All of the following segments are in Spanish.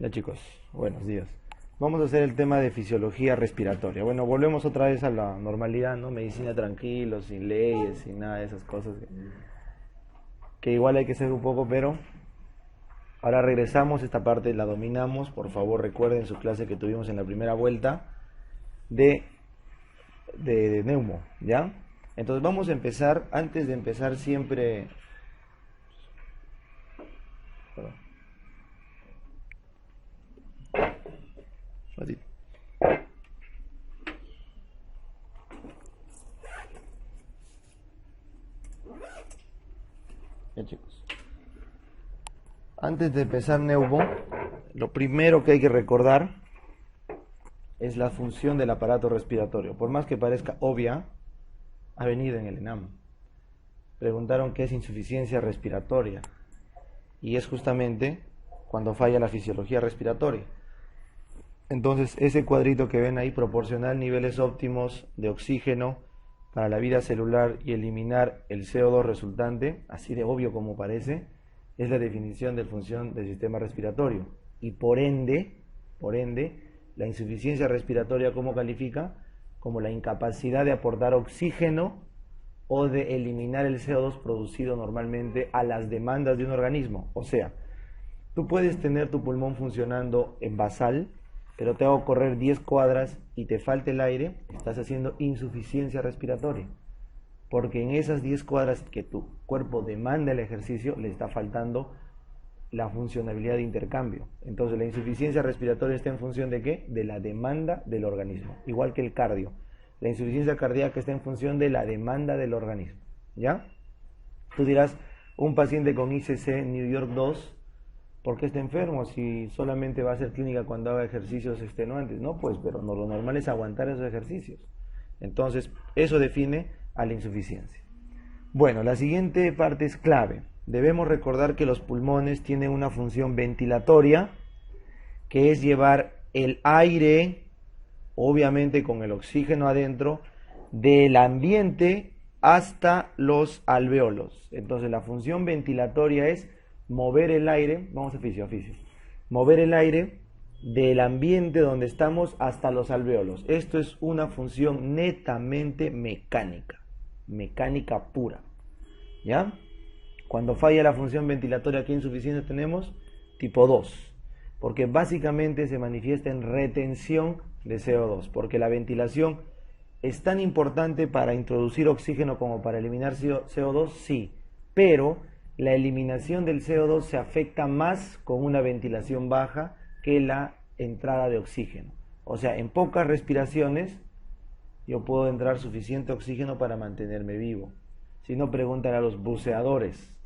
Ya chicos, buenos días. Vamos a hacer el tema de fisiología respiratoria. Bueno, volvemos otra vez a la normalidad, ¿no? Medicina tranquilo, sin leyes, sin nada de esas cosas que igual hay que ser un poco, pero ahora regresamos, esta parte la dominamos. Por favor, recuerden su clase que tuvimos en la primera vuelta de neumo, ¿ya? Entonces vamos a empezar, antes de empezar siempre... Perdón. Así. Ya chicos, antes de empezar neumo, lo primero que hay que recordar es la función del aparato respiratorio. Por más que parezca obvia, ha venido en el ENAM. Preguntaron qué es insuficiencia respiratoria, y es justamente cuando falla la fisiología respiratoria. Entonces, ese cuadrito que ven ahí, proporcionar niveles óptimos de oxígeno para la vida celular y eliminar el CO2 resultante, así de obvio como parece, es la definición de función del sistema respiratorio. Y por ende, la insuficiencia respiratoria, ¿cómo califica? Como la incapacidad de aportar oxígeno o de eliminar el CO2 producido normalmente a las demandas de un organismo. O sea, tú puedes tener tu pulmón funcionando en basal, pero te hago correr 10 cuadras y te falta el aire, estás haciendo insuficiencia respiratoria. Porque en esas 10 cuadras que tu cuerpo demanda el ejercicio, le está faltando la funcionalidad de intercambio. Entonces la insuficiencia respiratoria está en función de ¿qué? De la demanda del organismo. Igual que el cardio. La insuficiencia cardíaca está en función de la demanda del organismo. ¿Ya? Tú dirás, un paciente con ICC New York 2, ¿por qué está enfermo? Si solamente va a hacer clínica cuando haga ejercicios extenuantes. No, pues, pero no, lo normal es aguantar esos ejercicios. Entonces, eso define a la insuficiencia. Bueno, la siguiente parte es clave. Debemos recordar que los pulmones tienen una función ventilatoria, que es llevar el aire, obviamente con el oxígeno adentro, del ambiente hasta los alvéolos. Entonces, la función ventilatoria es mover el aire, vamos a oficio, mover el aire del ambiente donde estamos hasta los alvéolos. Esto es una función netamente mecánica pura, ¿ya? Cuando falla la función ventilatoria, ¿qué insuficiencia tenemos? Tipo 2, porque básicamente se manifiesta en retención de CO2, porque la ventilación es tan importante para introducir oxígeno como para eliminar CO2, sí, pero la eliminación del CO2 se afecta más con una ventilación baja que la entrada de oxígeno. O sea, en pocas respiraciones yo puedo entrar suficiente oxígeno para mantenerme vivo. Si no, preguntan a los buceadores,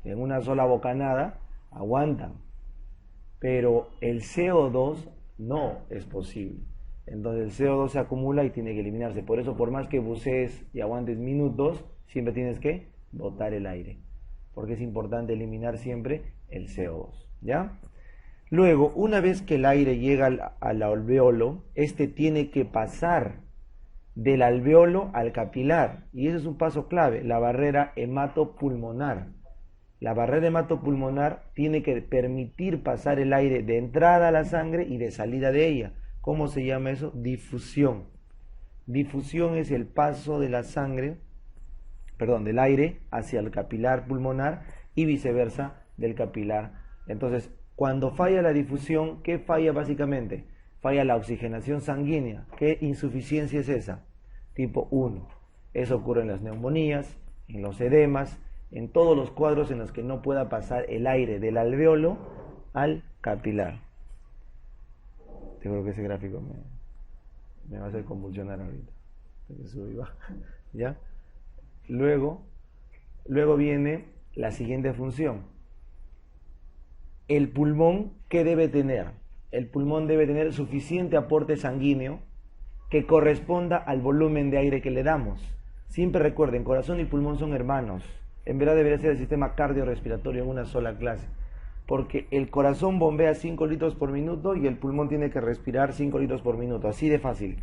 que en una sola bocanada aguantan, pero el CO2 no es posible. Entonces el CO2 se acumula y tiene que eliminarse. Por eso, por más que bucees y aguantes minutos, siempre tienes que botar el aire, porque es importante eliminar siempre el CO2, ¿ya? Luego, una vez que el aire llega al alvéolo, este tiene que pasar del alvéolo al capilar, y ese es un paso clave, la barrera hematopulmonar. La barrera hematopulmonar tiene que permitir pasar el aire de entrada a la sangre y de salida de ella. ¿Cómo se llama eso? Difusión. Difusión es el paso de la sangre, del aire hacia el capilar pulmonar y viceversa del capilar. Entonces, cuando falla la difusión, ¿qué falla básicamente? Falla la oxigenación sanguínea. ¿Qué insuficiencia es esa? Tipo 1. Eso ocurre en las neumonías, en los edemas, en todos los cuadros en los que no pueda pasar el aire del alvéolo al capilar. Yo creo que ese gráfico me va a hacer convulsionar ahorita. ¿Ya? Luego viene la siguiente función. El pulmón, ¿qué debe tener? El pulmón debe tener suficiente aporte sanguíneo que corresponda al volumen de aire que le damos. Siempre recuerden, corazón y pulmón son hermanos. En verdad debería ser el sistema cardiorrespiratorio en una sola clase, porque el corazón bombea 5 litros por minuto y el pulmón tiene que respirar 5 litros por minuto, así de fácil.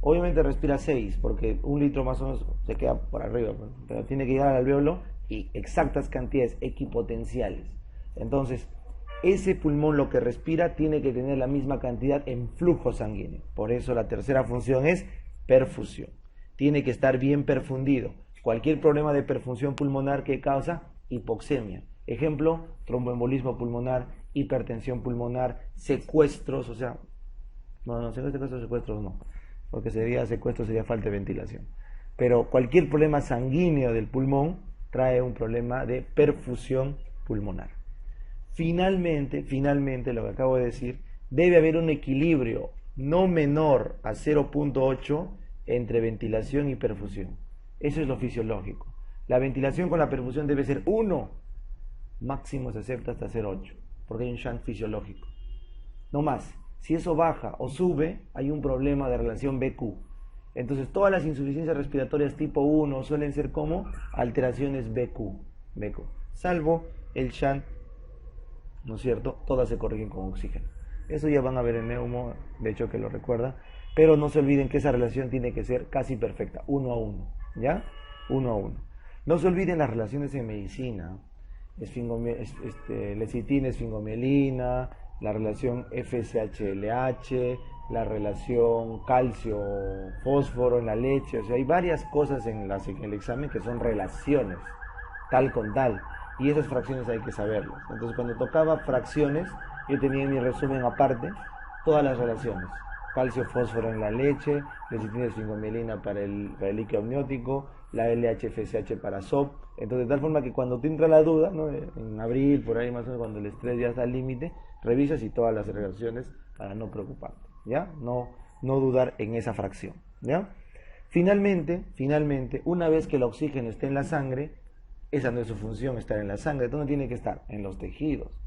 Obviamente respira 6, porque 1 litro más o menos se queda por arriba, pero tiene que llegar al alvéolo y exactas cantidades equipotenciales. Entonces, ese pulmón lo que respira tiene que tener la misma cantidad en flujo sanguíneo. Por eso la tercera función es perfusión. Tiene que estar bien perfundido. Cualquier problema de perfusión pulmonar que causa hipoxemia. Ejemplo, tromboembolismo pulmonar, hipertensión pulmonar, secuestros, o sea, secuestros no, porque secuestro sería falta de ventilación. Pero cualquier problema sanguíneo del pulmón trae un problema de perfusión pulmonar. Finalmente, lo que acabo de decir, debe haber un equilibrio no menor a 0.8 entre ventilación y perfusión. Eso es lo fisiológico. La ventilación con la perfusión debe ser 1, máximo se acepta hasta 0.8, porque hay un shunt fisiológico. No más. Si eso baja o sube, hay un problema de relación BQ. Entonces, todas las insuficiencias respiratorias tipo 1 suelen ser como alteraciones BQ, salvo el shunt, ¿no es cierto? Todas se corrigen con oxígeno. Eso ya van a ver en neumo, de hecho que lo recuerda, pero no se olviden que esa relación tiene que ser casi perfecta, 1 a 1, ¿ya? 1 a 1. No se olviden las relaciones en medicina, lecitina, esfingomielina, la relación FSH-LH, la relación calcio-fósforo en la leche, o sea, hay varias cosas en el examen que son relaciones, tal con tal, y esas fracciones hay que saberlas. Entonces, cuando tocaba fracciones, yo tenía en mi resumen aparte todas las relaciones: calcio-fósforo en la leche, lecitina esfingomielina para el líquido amniótico, la LH-FSH para SOP. Entonces, de tal forma que cuando te entra la duda, ¿no?, en abril, por ahí más o menos, cuando el estrés ya está al límite, revisas y todas las relaciones para no preocuparte, ¿ya? No dudar en esa fracción, ¿ya? Finalmente, una vez que el oxígeno esté en la sangre, esa no es su función, estar en la sangre. ¿Dónde tiene que estar? En los tejidos.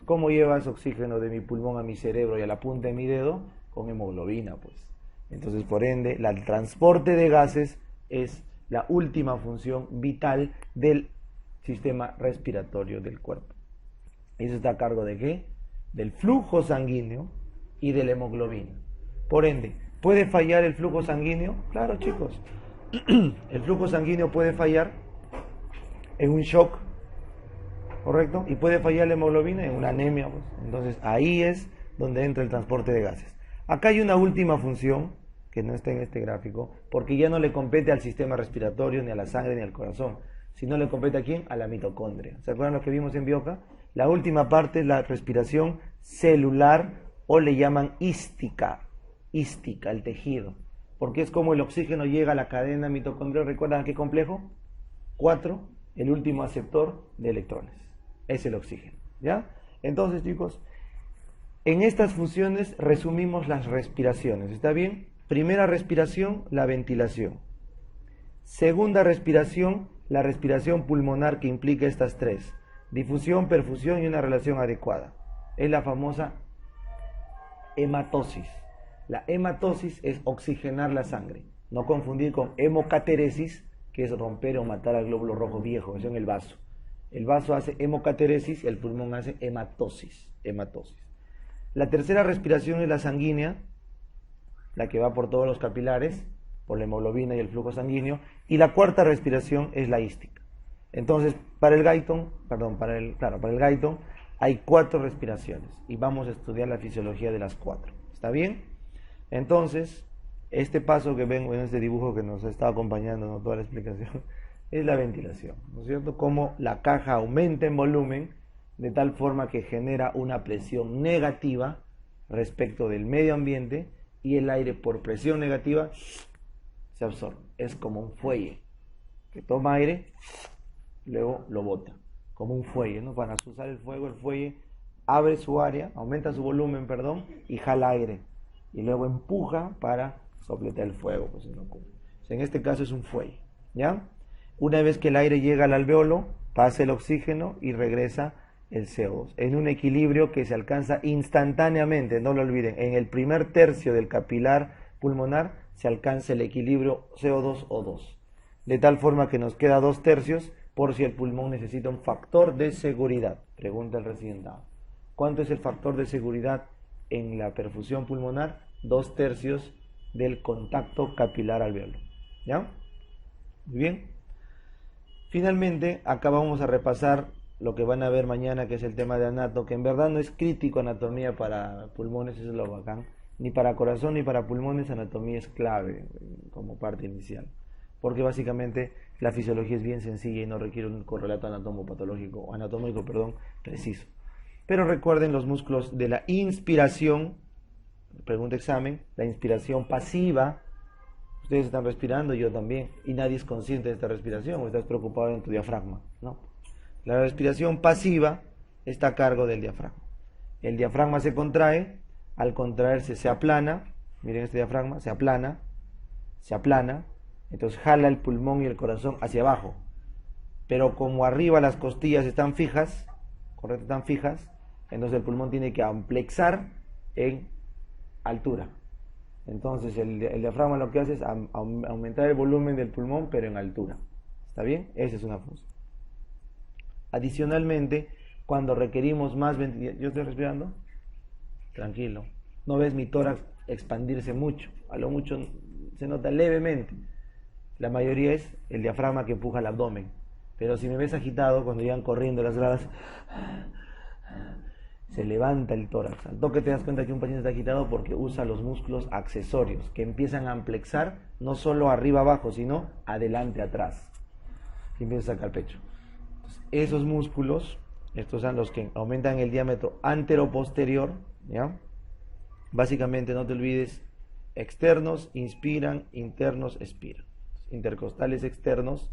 ¿Cómo llevas oxígeno de mi pulmón a mi cerebro y a la punta de mi dedo? Con hemoglobina, pues. Entonces, por ende, el transporte de gases es la última función vital del sistema respiratorio del cuerpo. Eso está a cargo ¿de qué? Del flujo sanguíneo y de la hemoglobina. Por ende, ¿puede fallar el flujo sanguíneo? Claro, chicos. El flujo sanguíneo puede fallar en un shock, ¿correcto? Y puede fallar la hemoglobina en una anemia, pues. Entonces, ahí es donde entra el transporte de gases. Acá hay una última función que no está en este gráfico, porque ya no le compete al sistema respiratorio, ni a la sangre, ni al corazón, sino le compete ¿a quién? A la mitocondria. ¿Se acuerdan lo que vimos en Bioca? La última parte es la respiración celular, o le llaman ística, el tejido, porque es como el oxígeno llega a la cadena mitocondrial. ¿Recuerdan a qué complejo? 4, el último aceptor de electrones, es el oxígeno, ¿ya? Entonces, chicos, en estas funciones resumimos las respiraciones, ¿está bien? Primera respiración, la ventilación. Segunda respiración, la respiración pulmonar, que implica estas tres: difusión, perfusión y una relación adecuada. Es la famosa hematosis. La hematosis es oxigenar la sangre. No confundir con hemocateresis, que es romper o matar al glóbulo rojo viejo, eso en el vaso. El vaso hace hemocateresis, el pulmón hace hematosis. La tercera respiración es la sanguínea, la que va por todos los capilares, por la hemoglobina y el flujo sanguíneo. Y la cuarta respiración es la ística. Entonces, para el Guyton hay 4 respiraciones y vamos a estudiar la fisiología de las 4. ¿Está bien? Entonces, este paso que ven en este dibujo que nos está acompañando, ¿no?, toda la explicación, es la ventilación, ¿no es cierto? Cómo la caja aumenta en volumen de tal forma que genera una presión negativa respecto del medio ambiente, y el aire, por presión negativa, se absorbe. Es como un fuelle que toma aire, luego lo bota, como un fuelle, ¿no? Para usar el fuelle abre su área, aumenta su volumen, y jala aire, y luego empuja para sopletar el fuego, pues, no, en este caso es un fuelle, ¿ya? Una vez que el aire llega al alveolo, pasa el oxígeno y regresa el CO2, en un equilibrio que se alcanza instantáneamente. No lo olviden, en el primer tercio del capilar pulmonar se alcanza el equilibrio CO2-O2, de tal forma que nos queda 2 tercios por si el pulmón necesita un factor de seguridad. Pregunta el recién dado: ¿cuánto es el factor de seguridad en la perfusión pulmonar? 2 tercios del contacto capilar alveolo, ¿ya? Muy bien. Finalmente, acá vamos a repasar lo que van a ver mañana, que es el tema de anato, que en verdad no es crítico anatomía para pulmones, eso es lo bacán. Ni para corazón ni para pulmones, anatomía es clave como parte inicial. Porque básicamente la fisiología es bien sencilla y no requiere un correlato anatómico, perdón, preciso. Pero recuerden los músculos de la inspiración, pregunta examen, la inspiración pasiva. Ustedes están respirando, yo también, y nadie es consciente de esta respiración, o estás preocupado en tu diafragma, ¿no? La respiración pasiva está a cargo del diafragma. El diafragma se contrae, al contraerse se aplana, miren este diafragma, se aplana, entonces jala el pulmón y el corazón hacia abajo. Pero como arriba las costillas están fijas, correcto, están fijas, entonces el pulmón tiene que amplexar en altura. Entonces el diafragma lo que hace es aumentar el volumen del pulmón, pero en altura. ¿Está bien? Esa es una función. Adicionalmente, cuando requerimos más ventilación, ¿yo estoy respirando? Tranquilo. No ves mi tórax expandirse mucho, a lo mucho se nota levemente. La mayoría es el diafragma que empuja el abdomen. Pero si me ves agitado, cuando llegan corriendo las gradas, se levanta el tórax. Al toque te das cuenta que un paciente está agitado porque usa los músculos accesorios, que empiezan a amplexar no solo arriba abajo, sino adelante atrás. Y empieza a sacar pecho. Entonces, esos músculos, estos son los que aumentan el diámetro antero-posterior, ¿ya? Básicamente, no te olvides, externos inspiran, internos expiran. Intercostales externos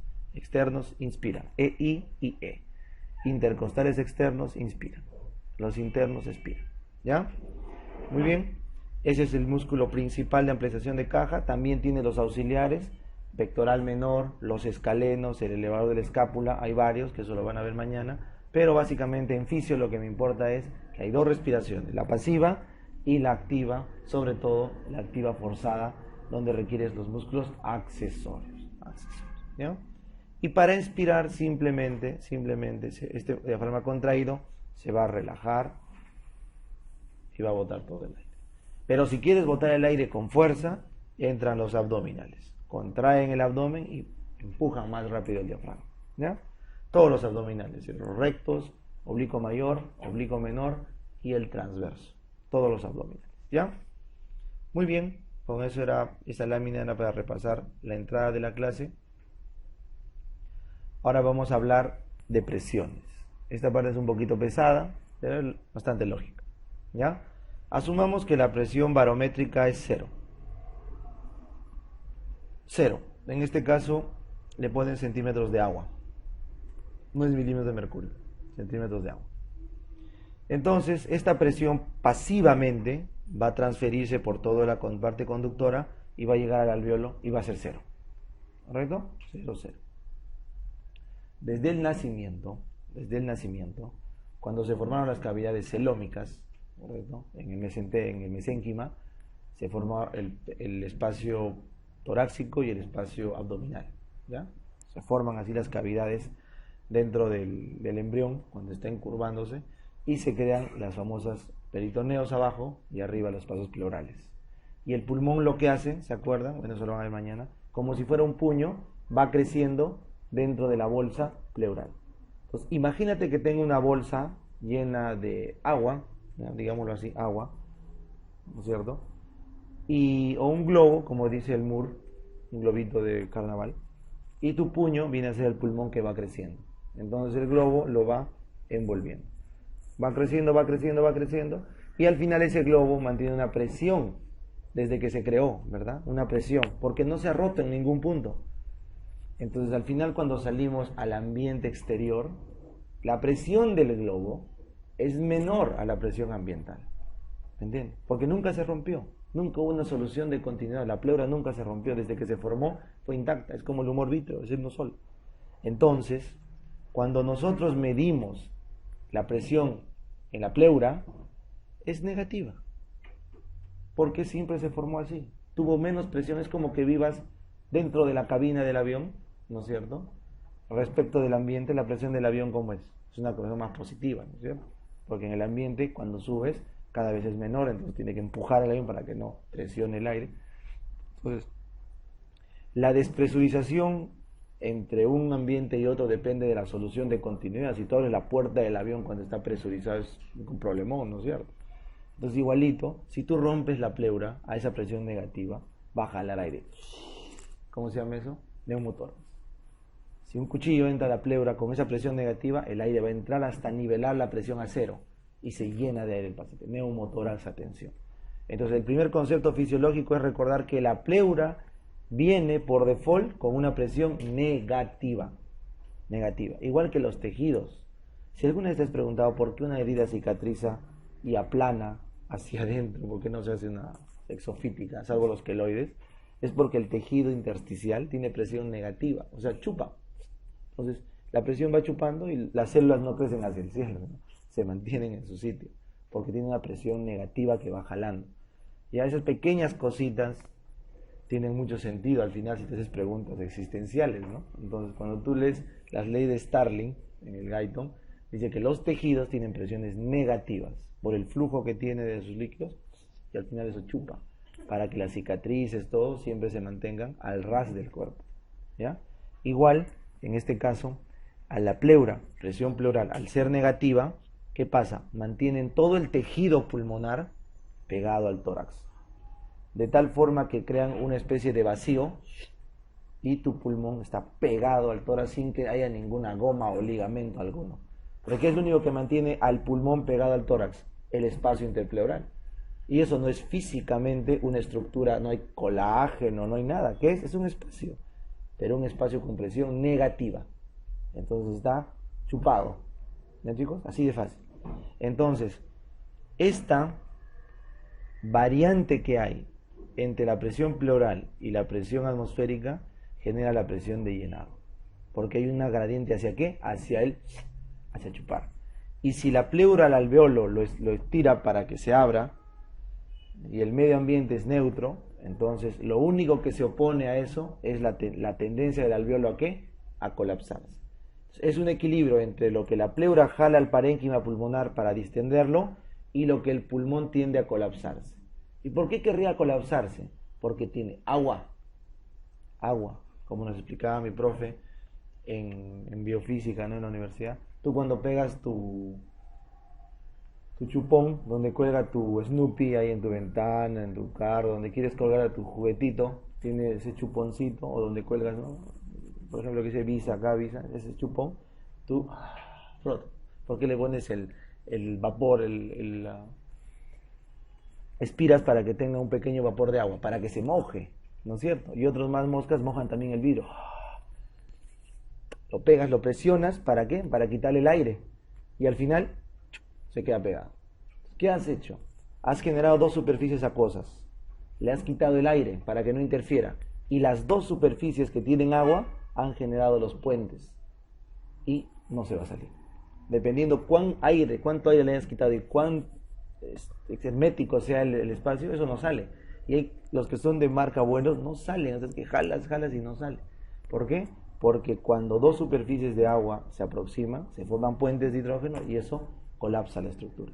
inspiran. I y E. Intercostales externos inspiran. Los internos expiran. ¿Ya? Muy bien. Ese es el músculo principal de ampliación de caja. También tiene los auxiliares, pectoral menor, los escalenos, el elevador de la escápula. Hay varios que eso lo van a ver mañana. Pero básicamente en fisio lo que me importa es que hay dos respiraciones, la pasiva y la activa, sobre todo la activa forzada, donde requieres los músculos accesorios. ¿Ya? Y para inspirar simplemente este diafragma contraído se va a relajar y va a botar todo el aire. Pero si quieres botar el aire con fuerza, entran los abdominales. Contraen el abdomen y empujan más rápido el diafragma. ¿Ya? Todos los abdominales, los rectos, oblicuo mayor, oblicuo menor y el transverso. Todos los abdominales. ¿Ya? Muy bien, con eso esa lámina era para repasar la entrada de la clase. Ahora vamos a hablar de presiones. Esta parte es un poquito pesada, pero bastante lógica. ¿Ya? Asumamos que la presión barométrica es 0. 0. En este caso le ponen centímetros de agua. No es milímetros de mercurio, centímetros de agua. Entonces, esta presión pasivamente va a transferirse por toda la parte conductora y va a llegar al alveolo y va a ser 0. ¿Correcto? 0, 0. Desde el nacimiento, cuando se formaron las cavidades celómicas, ¿correcto? En el mesénquima, se formó el espacio torácico y el espacio abdominal. ¿Ya? Se forman así las cavidades dentro del embrión cuando está incurvándose y se crean las famosas peritoneos abajo y arriba los espacios pleurales. Y el pulmón lo que hace, ¿se acuerdan? Bueno, eso lo van a ver mañana, como si fuera un puño, va creciendo dentro de la bolsa pleural. Entonces, imagínate que tengo una bolsa llena de agua, digámoslo así, agua, ¿no es cierto? O un globo, como dice el Moore, un globito de carnaval, y tu puño viene a ser el pulmón que va creciendo. Entonces el globo lo va envolviendo. Va creciendo, y al final ese globo mantiene una presión desde que se creó, ¿verdad? Una presión, porque no se ha roto en ningún punto. Entonces al final, cuando salimos al ambiente exterior, la presión del globo es menor a la presión ambiental. ¿Me entiendes? Porque nunca se rompió. Nunca hubo una solución de continuidad. La pleura nunca se rompió. Desde que se formó fue intacta. Es como el humor vítreo, es uno solo. Entonces, cuando nosotros medimos la presión en la pleura, es negativa. Porque siempre se formó así. Tuvo menos presión. Es como que vivas dentro de la cabina del avión, ¿no es cierto? Respecto del ambiente, la presión del avión, ¿cómo es? Es una presión más positiva, ¿no es cierto? Porque en el ambiente, cuando subes, cada vez es menor, entonces tiene que empujar el avión para que no presione el aire. Entonces, la despresurización entre un ambiente y otro depende de la solución de continuidad. Si tú abres la puerta del avión cuando está presurizado es un problemón, ¿no es cierto? Entonces igualito, si tú rompes la pleura a esa presión negativa, va a jalar aire. ¿Cómo se llama eso? Neumotórax. Si un cuchillo entra a la pleura con esa presión negativa, el aire va a entrar hasta nivelar la presión a cero y se llena de aire el paciente. Neumotórax, atención. Entonces el primer concepto fisiológico es recordar que la pleura viene por default con una presión negativa. Negativa. Igual que los tejidos. Si alguna vez te has preguntado por qué una herida cicatriza y aplana hacia adentro, por qué no se hace una exofítica, salvo los queloides, es porque el tejido intersticial tiene presión negativa, o sea, chupa. Entonces, la presión va chupando y las células no crecen hacia el cielo, ¿no? Se mantienen en su sitio, porque tiene una presión negativa que va jalando. Y a esas pequeñas cositas tienen mucho sentido al final si te haces preguntas existenciales, ¿no? Entonces, cuando tú lees las leyes de Starling en el Guyton, dice que los tejidos tienen presiones negativas por el flujo que tiene de sus líquidos y al final eso chupa para que las cicatrices, todo, siempre se mantengan al ras del cuerpo, ¿ya? Igual, en este caso, a la pleura, presión pleural, al ser negativa, ¿qué pasa? Mantienen todo el tejido pulmonar pegado al tórax, de tal forma que crean una especie de vacío y tu pulmón está pegado al tórax sin que haya ninguna goma o ligamento alguno. ¿Pero qué es lo único que mantiene al pulmón pegado al tórax? El espacio interpleural. Y eso no es físicamente una estructura, no hay colágeno, no hay nada. ¿Qué es? Es un espacio, pero un espacio con presión negativa. Entonces está chupado. ¿Ya, chicos? Así de fácil. Entonces, esta variante que hay entre la presión pleural y la presión atmosférica genera la presión de llenado. Porque hay una gradiente hacia qué? Hacia chupar. Y si la pleura al alveolo lo estira para que se abra y el medio ambiente es neutro, entonces lo único que se opone a eso es la tendencia del alveolo a ¿qué? A colapsarse. Es un equilibrio entre lo que la pleura jala al parénquima pulmonar para distenderlo y lo que el pulmón tiende a colapsarse. ¿Y por qué querría colapsarse? Porque tiene agua, como nos explicaba mi profe en biofísica, ¿no? En la universidad. Tú cuando pegas tu chupón, donde cuelga tu Snoopy, ahí en tu ventana, en tu carro, donde quieres colgar a tu juguetito, tiene ese chuponcito, o donde cuelgas, ¿no? Por ejemplo, que dice Visa, acá Visa, ese chupón, tú frotas. ¿Por qué le pones el vapor, expiras para que tenga un pequeño vapor de agua, para que se moje, ¿no es cierto? Y otros más moscas mojan también el vidrio. Lo pegas, lo presionas, ¿para qué? Para quitarle el aire. Y al final se queda pegado. ¿Qué has hecho? Has generado dos superficies acuosas. Le has quitado el aire para que no interfiera. Y las dos superficies que tienen agua han generado los puentes. Y no se va a salir. Dependiendo cuánto aire le hayas quitado y cuán hermético sea el espacio, eso no sale. Y hay los que son de marca buenos no salen. Entonces que jalas y no sale. ¿Por qué? Porque cuando dos superficies de agua se aproximan, se forman puentes de hidrógeno y eso colapsa la estructura.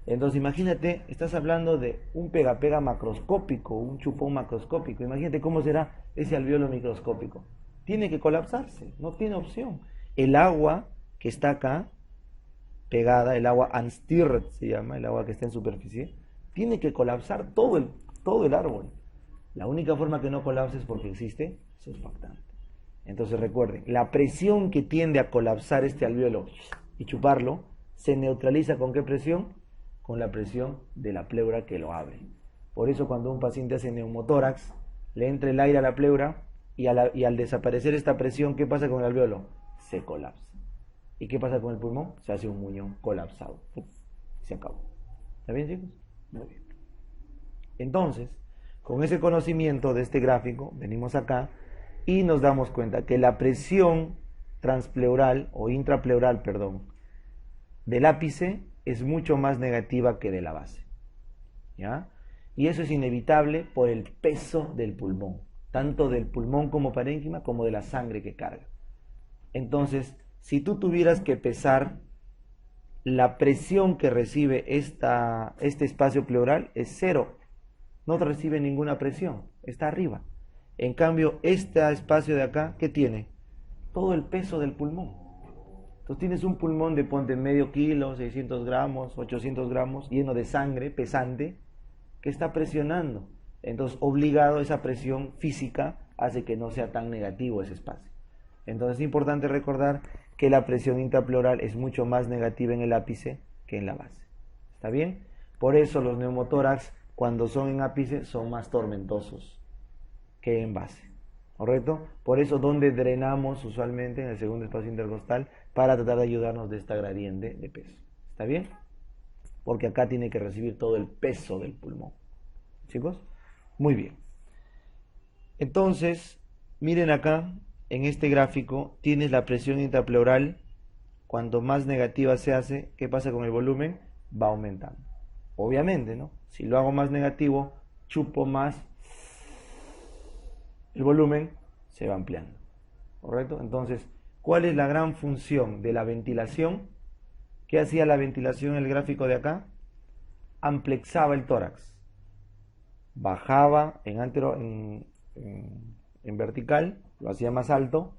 Entonces imagínate, estás hablando de un pega-pega macroscópico, un chupón macroscópico. Imagínate cómo será ese alveolo microscópico. Tiene que colapsarse, no tiene opción. El agua que está acá, pegada, el agua unstirred se llama, el agua que está en superficie, tiene que colapsar todo el árbol. La única forma que no colapse es porque existe surfactante. Entonces recuerden, la presión que tiende a colapsar este alveolo y chuparlo, se neutraliza ¿con qué presión? Con la presión de la pleura que lo abre. Por eso cuando un paciente hace neumotórax, le entra el aire a la pleura y al desaparecer esta presión, ¿qué pasa con el alveolo? Se colapsa. ¿Y qué pasa con el pulmón? Se hace un muñón colapsado. Se acabó. ¿Está bien, chicos? Muy bien. Entonces, con ese conocimiento de este gráfico, venimos acá y nos damos cuenta que la presión transpleural o intrapleural, del ápice es mucho más negativa que de la base. ¿Ya? Y eso es inevitable por el peso del pulmón, tanto del pulmón como parénquima como de la sangre que carga. Entonces, si tú tuvieras que pesar la presión que recibe este espacio pleural es cero, no recibe ninguna presión, está arriba. En cambio, este espacio de acá, ¿qué tiene? todo el peso del pulmón. Entonces tienes un pulmón de ponte medio kilo, 600 gramos, 800 gramos, lleno de sangre, pesante, que está presionando. Entonces, obligado, esa presión física hace que no sea tan negativo ese espacio. Entonces es importante recordar que la presión intrapleural es mucho más negativa en el ápice que en la base. ¿Está bien? Por eso los neumotórax, cuando son en ápice, son más tormentosos que en base. ¿Correcto? Por eso, donde drenamos usualmente en el segundo espacio intercostal para tratar de ayudarnos de esta gradiente de peso. ¿Está bien? Porque acá tiene que recibir todo el peso del pulmón. ¿Chicos? Muy bien. Entonces, miren acá, en este gráfico, tienes la presión intrapleural. Cuanto más negativa se hace, ¿qué pasa con el volumen? Va aumentando. Obviamente, ¿no? Si lo hago más negativo, chupo más, el volumen se va ampliando. ¿Correcto? Entonces, ¿cuál es la gran función de la ventilación? ¿Qué hacía la ventilación en el gráfico de acá? Amplexaba el tórax. Bajaba en vertical, lo hacía más alto,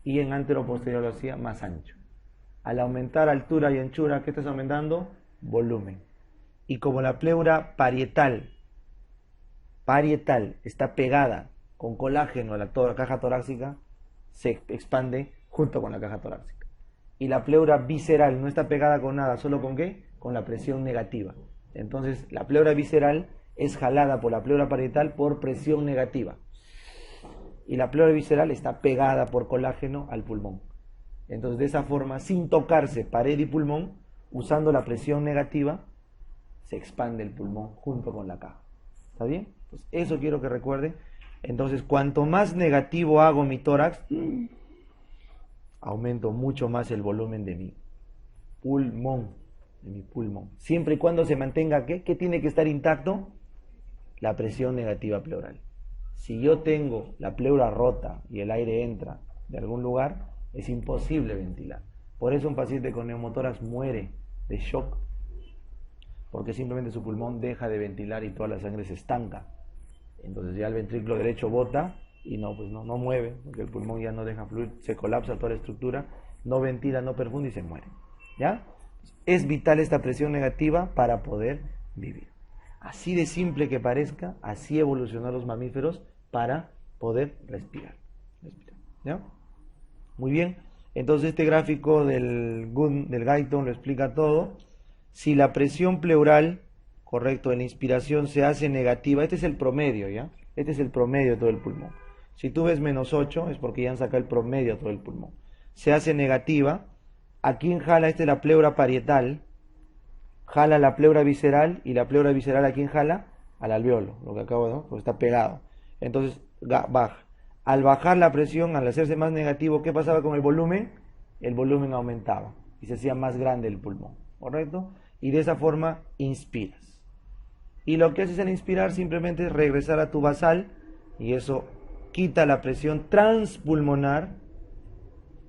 y en anteroposterior lo hacía más ancho. Al aumentar altura y anchura, ¿qué estás aumentando? Volumen. Y como la pleura parietal está pegada con colágeno a la caja torácica, se expande junto con la caja torácica. Y la pleura visceral no está pegada con nada, ¿solo con qué? Con la presión negativa. Entonces, la pleura visceral es jalada por la pleura parietal por presión negativa. Y la pleura visceral está pegada por colágeno al pulmón. Entonces, de esa forma, sin tocarse pared y pulmón, usando la presión negativa, se expande el pulmón junto con la caja. ¿Está bien? Pues eso quiero que recuerden. Entonces, cuanto más negativo hago mi tórax, aumento mucho más el volumen de mi pulmón. Siempre y cuando se mantenga, ¿qué tiene que estar intacto? La presión negativa pleural. Si yo tengo la pleura rota y el aire entra de algún lugar, es imposible ventilar. Por eso un paciente con neumotórax muere de shock, porque simplemente su pulmón deja de ventilar y toda la sangre se estanca. Entonces ya el ventrículo derecho bota y no mueve, porque el pulmón ya no deja fluir, se colapsa toda la estructura, no ventila, no perfunda y se muere. ¿Ya? Es vital esta presión negativa para poder vivir. Así de simple que parezca, así evolucionaron los mamíferos para poder respirar. ¿Ya? Muy bien. Entonces este gráfico del Guyton lo explica todo. Si la presión pleural, correcto, en la inspiración se hace negativa, este es el promedio, ¿ya? Este es el promedio de todo el pulmón. Si tú ves -8, es porque ya han sacado el promedio de todo el pulmón. Se hace negativa. ¿A quién jala? Esta es la pleura parietal. Jala la pleura visceral, y la pleura visceral ¿a quién jala? Al alveolo, lo que acabo de decir, porque está pegado. Entonces baja. Al bajar la presión, al hacerse más negativo, ¿qué pasaba con el volumen? El volumen aumentaba y se hacía más grande el pulmón, ¿correcto? Y de esa forma inspiras. Y lo que haces al inspirar simplemente es regresar a tu basal, y eso quita la presión transpulmonar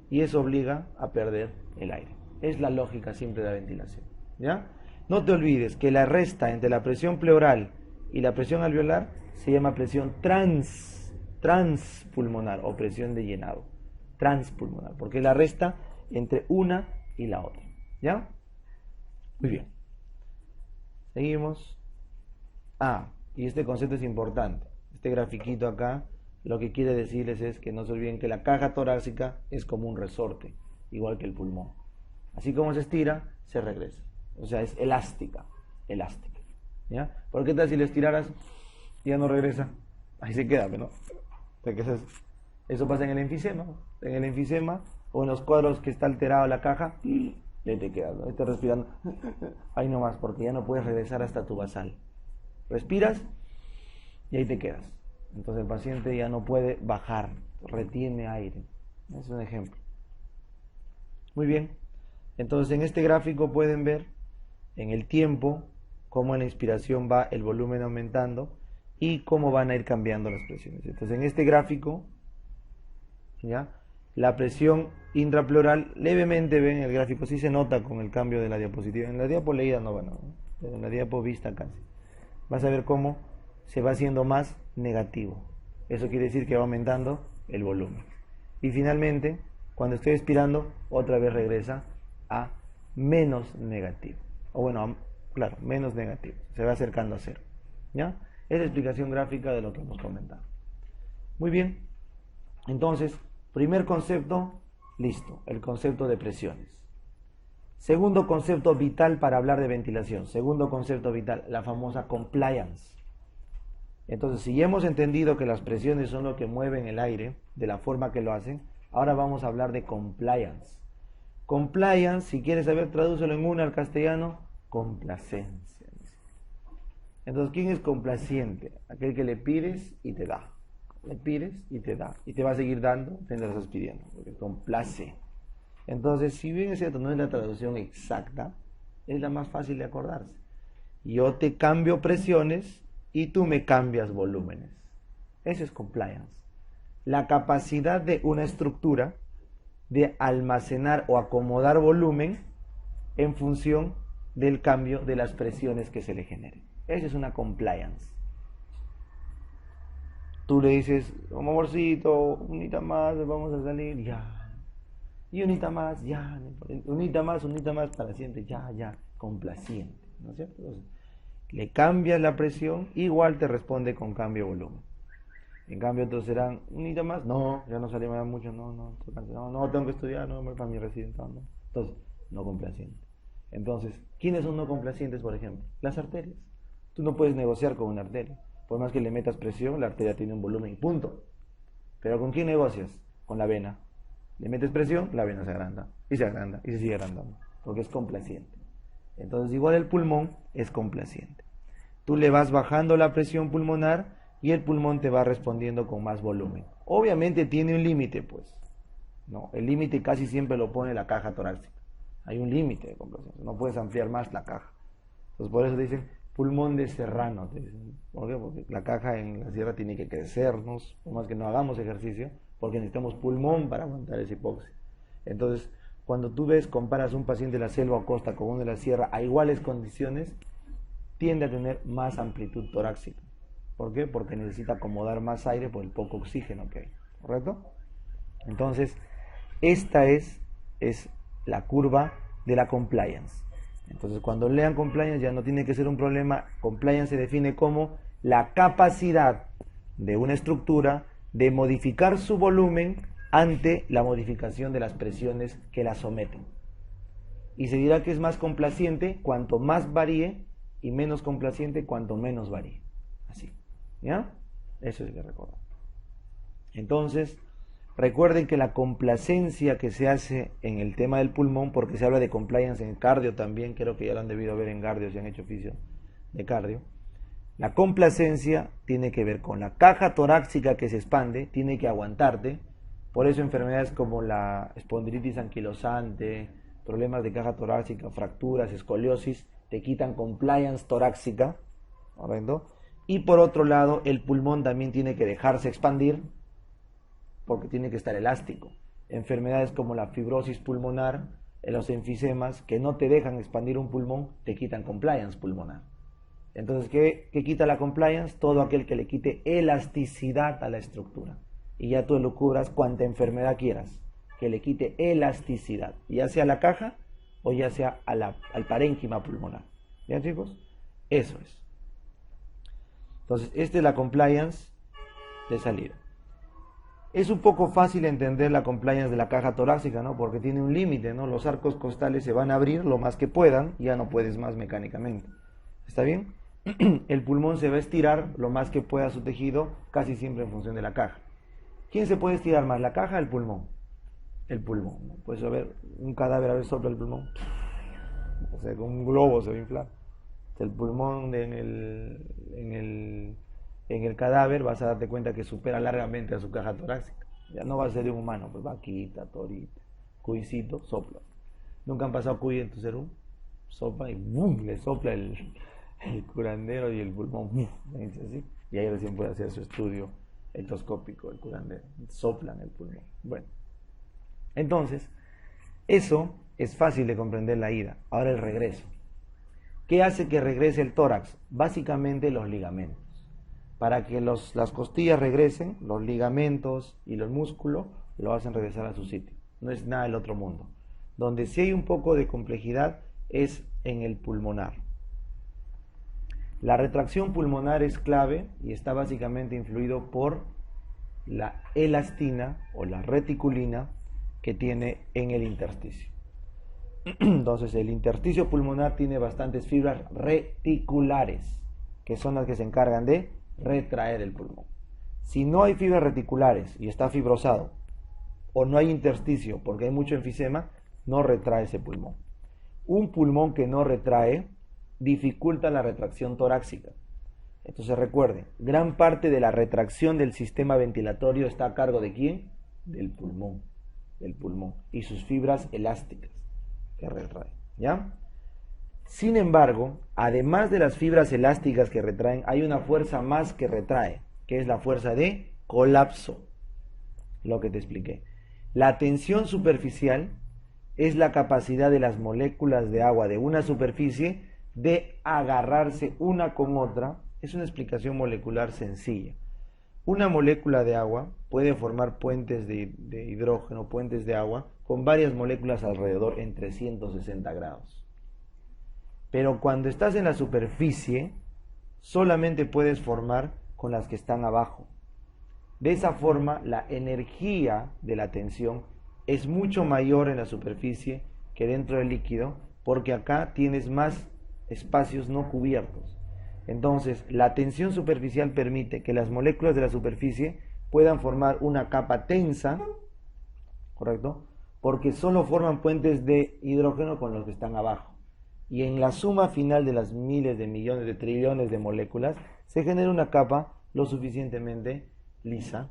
y eso obliga a perder el aire. Es la lógica simple de la ventilación, ¿ya? No te olvides que la resta entre la presión pleural y la presión alveolar se llama presión transpulmonar o presión de llenado. Transpulmonar, porque la resta entre una y la otra, ¿ya? Muy bien. Seguimos. Y este concepto es importante. Este grafiquito acá, lo que quiere decirles es que no se olviden que la caja torácica es como un resorte, igual que el pulmón. Así como se estira, se regresa. O sea, es elástica. ¿Ya? ¿Por qué tal si lo estiraras y ya no regresa? Ahí se queda, ¿no? Eso pasa en el enfisema. En el enfisema o en los cuadros que está alterado la caja, y ahí te quedas, ¿no? Estás respirando. Ahí nomás, porque ya no puedes regresar hasta tu basal. Respiras y ahí te quedas. Entonces el paciente ya no puede bajar, retiene aire. Es un ejemplo. Muy bien. Entonces en este gráfico pueden ver en el tiempo cómo en la inspiración va el volumen aumentando y cómo van a ir cambiando las presiones. Entonces en este gráfico, ¿ya? La presión intrapleural, levemente ven el gráfico, sí se nota con el cambio de la diapositiva. En la diapo leída no va, pero en la diapo vista casi. Vas a ver cómo se va haciendo más negativo. Eso quiere decir que va aumentando el volumen. Y finalmente Cuando estoy expirando, otra vez regresa a menos negativo. O bueno, claro, menos negativo. Se va acercando a cero. ¿Ya? Es la explicación gráfica de lo que hemos comentado. Muy bien. Entonces, primer concepto, listo. El concepto de presiones. Segundo concepto vital para hablar de ventilación. Segundo concepto vital, la famosa compliance. Entonces, si ya hemos entendido que las presiones son lo que mueven el aire de la forma que lo hacen, ahora vamos a hablar de compliance. Compliance, si quieres saber, tradúcelo en una al castellano, complacencia. Entonces, ¿quién es complaciente? Aquel que le pides y te da. Le pides y te da. Y te va a seguir dando, te lo estás pidiendo, porque complace. Entonces, si bien es cierto, no es la traducción exacta, es la más fácil de acordarse. Yo te cambio presiones y tú me cambias volúmenes. Eso es compliance. La capacidad de una estructura de almacenar o acomodar volumen en función del cambio de las presiones que se le generen. Eso es una compliance. Tú le dices, amorcito, unita más, vamos a salir, ya. Y unita más, ya. Unita más para siempre, ya. Complaciente, ¿no es cierto? Entonces, le cambias la presión, igual te responde con cambio de volumen. En cambio, entonces serán, unita más, no, ya no salimos mucho, no, tengo que estudiar, no, para mi residente, no. Entonces, no complaciente. Entonces, ¿quiénes son no complacientes, por ejemplo? Las arterias. Tú no puedes negociar con una arteria. Por más que le metas presión, la arteria tiene un volumen y punto. Pero ¿con quién negocias? Con la vena. Le metes presión, la vena se agranda, y se sigue agrandando, porque es complaciente. Entonces, igual el pulmón es complaciente. Tú le vas bajando la presión pulmonar y el pulmón te va respondiendo con más volumen. Obviamente tiene un límite, pues. No, el límite casi siempre lo pone la caja torácica. Hay un límite de complacencia, no puedes ampliar más la caja. Entonces, por eso dicen pulmón de serrano. ¿Por qué? Porque la caja en la sierra tiene que crecernos, por más que no hagamos ejercicio, porque necesitamos pulmón para aguantar esa hipoxia. Entonces, cuando tú comparas un paciente de la selva o costa con uno de la sierra a iguales condiciones, tiende a tener más amplitud torácica. ¿Por qué? Porque necesita acomodar más aire por el poco oxígeno que hay. ¿Correcto? Entonces, esta es la curva de la compliance. Entonces, cuando lean compliance ya no tiene que ser un problema. Compliance se define como la capacidad de una estructura de modificar su volumen ante la modificación de las presiones que la someten. Y se dirá que es más complaciente cuanto más varíe y menos complaciente cuanto menos varíe. Así. ¿Ya? Eso hay que recordar. Entonces, recuerden que la complacencia que se hace en el tema del pulmón, porque se habla de compliance en cardio también, creo que ya lo han debido ver en cardio si han hecho oficio de cardio. La complacencia tiene que ver con la caja torácica que se expande, tiene que aguantarte. Por eso enfermedades como la espondilitis anquilosante, problemas de caja torácica, fracturas, escoliosis, te quitan compliance torácica. ¿Correcto? Y por otro lado, el pulmón también tiene que dejarse expandir, porque tiene que estar elástico. Enfermedades como la fibrosis pulmonar, los enfisemas, que no te dejan expandir un pulmón, te quitan compliance pulmonar. Entonces, ¿qué quita la compliance? Todo aquel que le quite elasticidad a la estructura. Y ya tú lo cubras cuanta enfermedad quieras, que le quite elasticidad, ya sea a la caja o ya sea al parénquima pulmonar. ¿Ya, chicos? Eso es. Entonces, esta es la compliance de salida. Es un poco fácil entender la compliance de la caja torácica, ¿no? Porque tiene un límite, ¿no? Los arcos costales se van a abrir lo más que puedan, ya no puedes más mecánicamente. ¿Está bien? El pulmón se va a estirar lo más que pueda su tejido, casi siempre en función de la caja. ¿Quién se puede estirar más, la caja o el pulmón? El pulmón, ¿no? Pues a ver, un cadáver, a ver, sopla el pulmón. O sea, con un globo se va a inflar. El pulmón en el cadáver vas a darte cuenta que supera largamente a su caja torácica. Ya no va a ser de un humano, pues vaquita, torita, cuycito, sopla. ¿Nunca han pasado cuy en tu serum? Sopla y ¡bum! Le sopla el curandero y el pulmón, ¡bum! Así, y ahí recién puede hacer su estudio endoscópico el curandero. Soplan el pulmón. Bueno, entonces, eso es fácil de comprender la ida. Ahora el regreso. ¿Qué hace que regrese el tórax? Básicamente los ligamentos. Para que las costillas regresen, los ligamentos y los músculos lo hacen regresar a su sitio. no es nada del otro mundo. Donde sí hay un poco de complejidad es en el pulmonar. La retracción pulmonar es clave y está básicamente influido por la elastina o la reticulina que tiene en el intersticio. Entonces el intersticio pulmonar tiene bastantes fibras reticulares, que son las que se encargan de retraer el pulmón. Si no hay fibras reticulares y está fibrosado, o no hay intersticio porque hay mucho enfisema, no retrae ese pulmón. Un pulmón que no retrae dificulta la retracción torácica. Entonces recuerden, gran parte de la retracción del sistema ventilatorio está a cargo ¿de quién? Del pulmón y sus fibras elásticas que retraen, ¿ya? Sin embargo, además de las fibras elásticas que retraen, hay una fuerza más que retrae, que es la fuerza de colapso, lo que te expliqué. La tensión superficial es la capacidad de las moléculas de agua de una superficie de agarrarse una con otra. Es una explicación molecular sencilla. Una molécula de agua puede formar puentes de hidrógeno, puentes de agua, con varias moléculas alrededor en 360 grados. Pero cuando estás en la superficie, solamente puedes formar con las que están abajo. De esa forma, la energía de la tensión es mucho mayor en la superficie que dentro del líquido, porque acá tienes más espacios no cubiertos. Entonces, la tensión superficial permite que las moléculas de la superficie puedan formar una capa tensa, ¿correcto? Porque solo forman puentes de hidrógeno con los que están abajo. Y en la suma final de las miles de millones de trillones de moléculas, se genera una capa lo suficientemente lisa,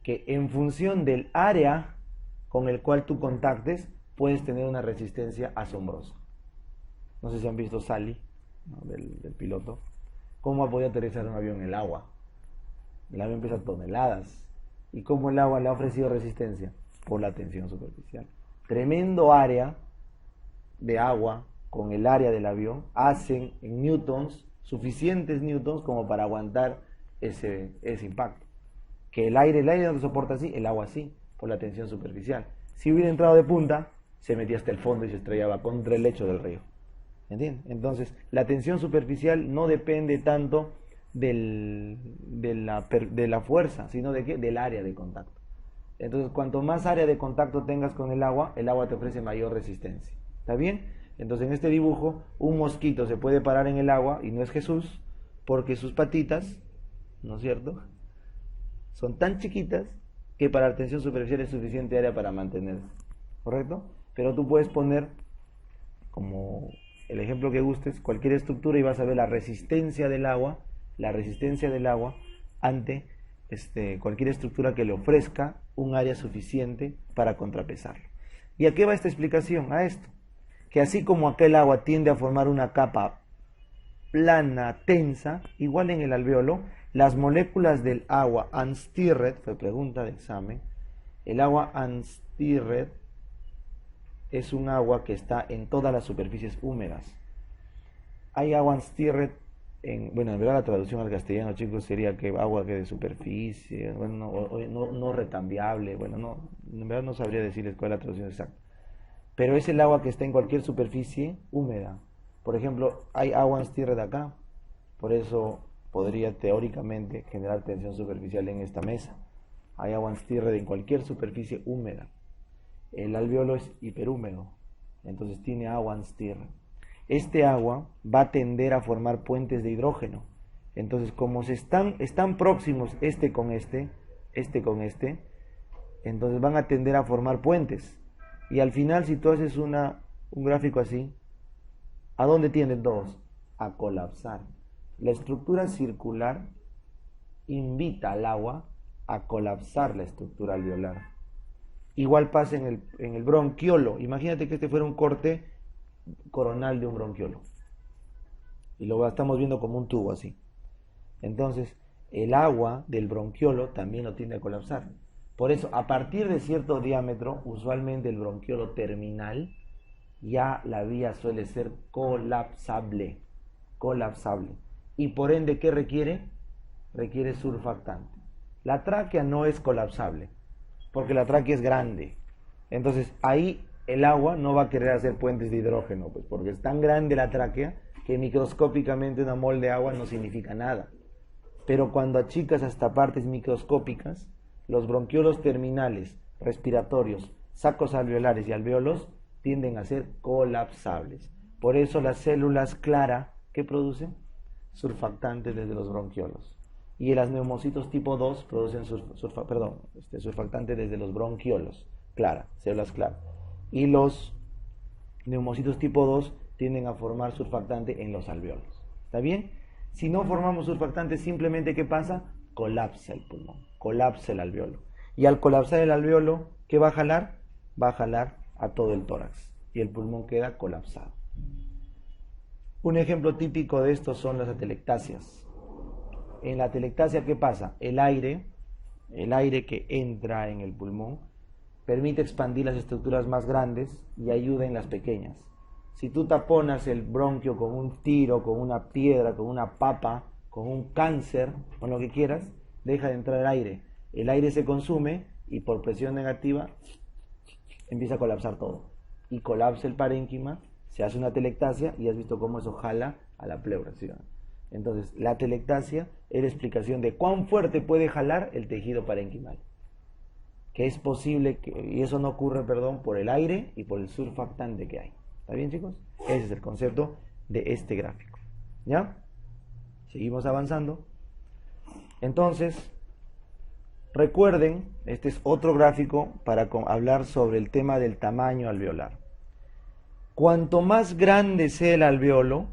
que en función del área con el cual tú contactes, puedes tener una resistencia asombrosa. No sé si han visto Sally, ¿no? del piloto. ¿Cómo ha podido aterrizar un avión en el agua? El avión pesa toneladas. ¿Y cómo el agua le ha ofrecido resistencia? Por la tensión superficial. Tremendo área de agua con el área del avión hacen en newtons, suficientes newtons como para aguantar ese impacto. Que el aire no lo soporta así, el agua sí, por la tensión superficial. Si hubiera entrado de punta, se metía hasta el fondo y se estrellaba contra el lecho del río. ¿Entienden? Entonces, la tensión superficial no depende tanto de la fuerza, sino de ¿qué? Del área de contacto. Entonces, cuanto más área de contacto tengas con el agua te ofrece mayor resistencia. ¿Está bien? Entonces, en este dibujo, un mosquito se puede parar en el agua y no es Jesús, porque sus patitas, ¿no es cierto?, son tan chiquitas que para la tensión superficial es suficiente área para mantenerse. ¿Correcto? Pero tú puedes poner, como el ejemplo que gustes, cualquier estructura y vas a ver la resistencia del agua ante cualquier estructura que le ofrezca un área suficiente para contrapesarlo. ¿Y a qué va esta explicación? A esto, que así como aquel agua tiende a formar una capa plana, tensa, igual en el alvéolo, las moléculas del agua unstirred, fue pregunta de examen, el agua unstirred es un agua que está en todas las superficies húmedas. Hay agua unstirred en verdad la traducción al castellano, chicos, sería que agua que de superficie, no recambiable, en verdad no sabría decirles cuál es la traducción exacta. Pero es el agua que está en cualquier superficie húmeda. Por ejemplo, hay agua unstirred acá, por eso podría teóricamente generar tensión superficial en esta mesa. Hay agua unstirred en cualquier superficie húmeda. El alvéolo es hiperhúmedo, entonces tiene agua unstirred. Este agua va a tender a formar puentes de hidrógeno. Entonces, como están próximos este con este, entonces van a tender a formar puentes. Y al final, si tú haces un gráfico así, ¿a dónde tienden todos? A colapsar. La estructura circular invita al agua a colapsar la estructura alveolar. Igual pasa en el bronquiolo. Imagínate que este fuera un corte coronal de un bronquiolo. Y lo estamos viendo como un tubo así. Entonces, el agua del bronquiolo también lo tiende a colapsar. Por eso, a partir de cierto diámetro, usualmente el bronquiolo terminal, ya la vía suele ser colapsable. Y por ende, ¿qué requiere? Requiere surfactante. La tráquea no es colapsable, porque la tráquea es grande. Entonces ahí el agua no va a querer hacer puentes de hidrógeno, pues, porque es tan grande la tráquea que microscópicamente una mol de agua no significa nada. Pero cuando achicas hasta partes microscópicas, los bronquiolos terminales, respiratorios, sacos alveolares y alvéolos tienden a ser colapsables. Por eso las células clara, ¿qué producen? Surfactantes desde los bronquiolos. Y las neumocitos tipo 2 producen surfactantes desde los bronquiolos, clara, células claras. Y los neumocitos tipo 2 tienden a formar surfactante en los alvéolos. ¿Está bien? Si no formamos surfactante, simplemente ¿qué pasa? Colapsa el pulmón, colapsa el alvéolo. Y al colapsar el alvéolo, ¿qué va a jalar? Va a jalar a todo el tórax y el pulmón queda colapsado. Un ejemplo típico de esto son las atelectasias. En la atelectasia, ¿qué pasa? El aire que entra en el pulmón permite expandir las estructuras más grandes y ayuda en las pequeñas. Si tú taponas el bronquio con un tiro, con una piedra, con una papa, con un cáncer, con lo que quieras, deja de entrar el aire. El aire se consume y por presión negativa empieza a colapsar todo. Y colapsa el parénquima, se hace una atelectasia y has visto cómo eso jala a la pleura, ¿sí? Entonces, la atelectasia es la explicación de cuán fuerte puede jalar el tejido parenquimal. Que es posible, y eso no ocurre, por el aire y por el surfactante que hay. ¿Está bien, chicos? Ese es el concepto de este gráfico. ¿Ya? Seguimos avanzando. Entonces, recuerden, este es otro gráfico para hablar sobre el tema del tamaño alveolar. Cuanto más grande sea el alvéolo,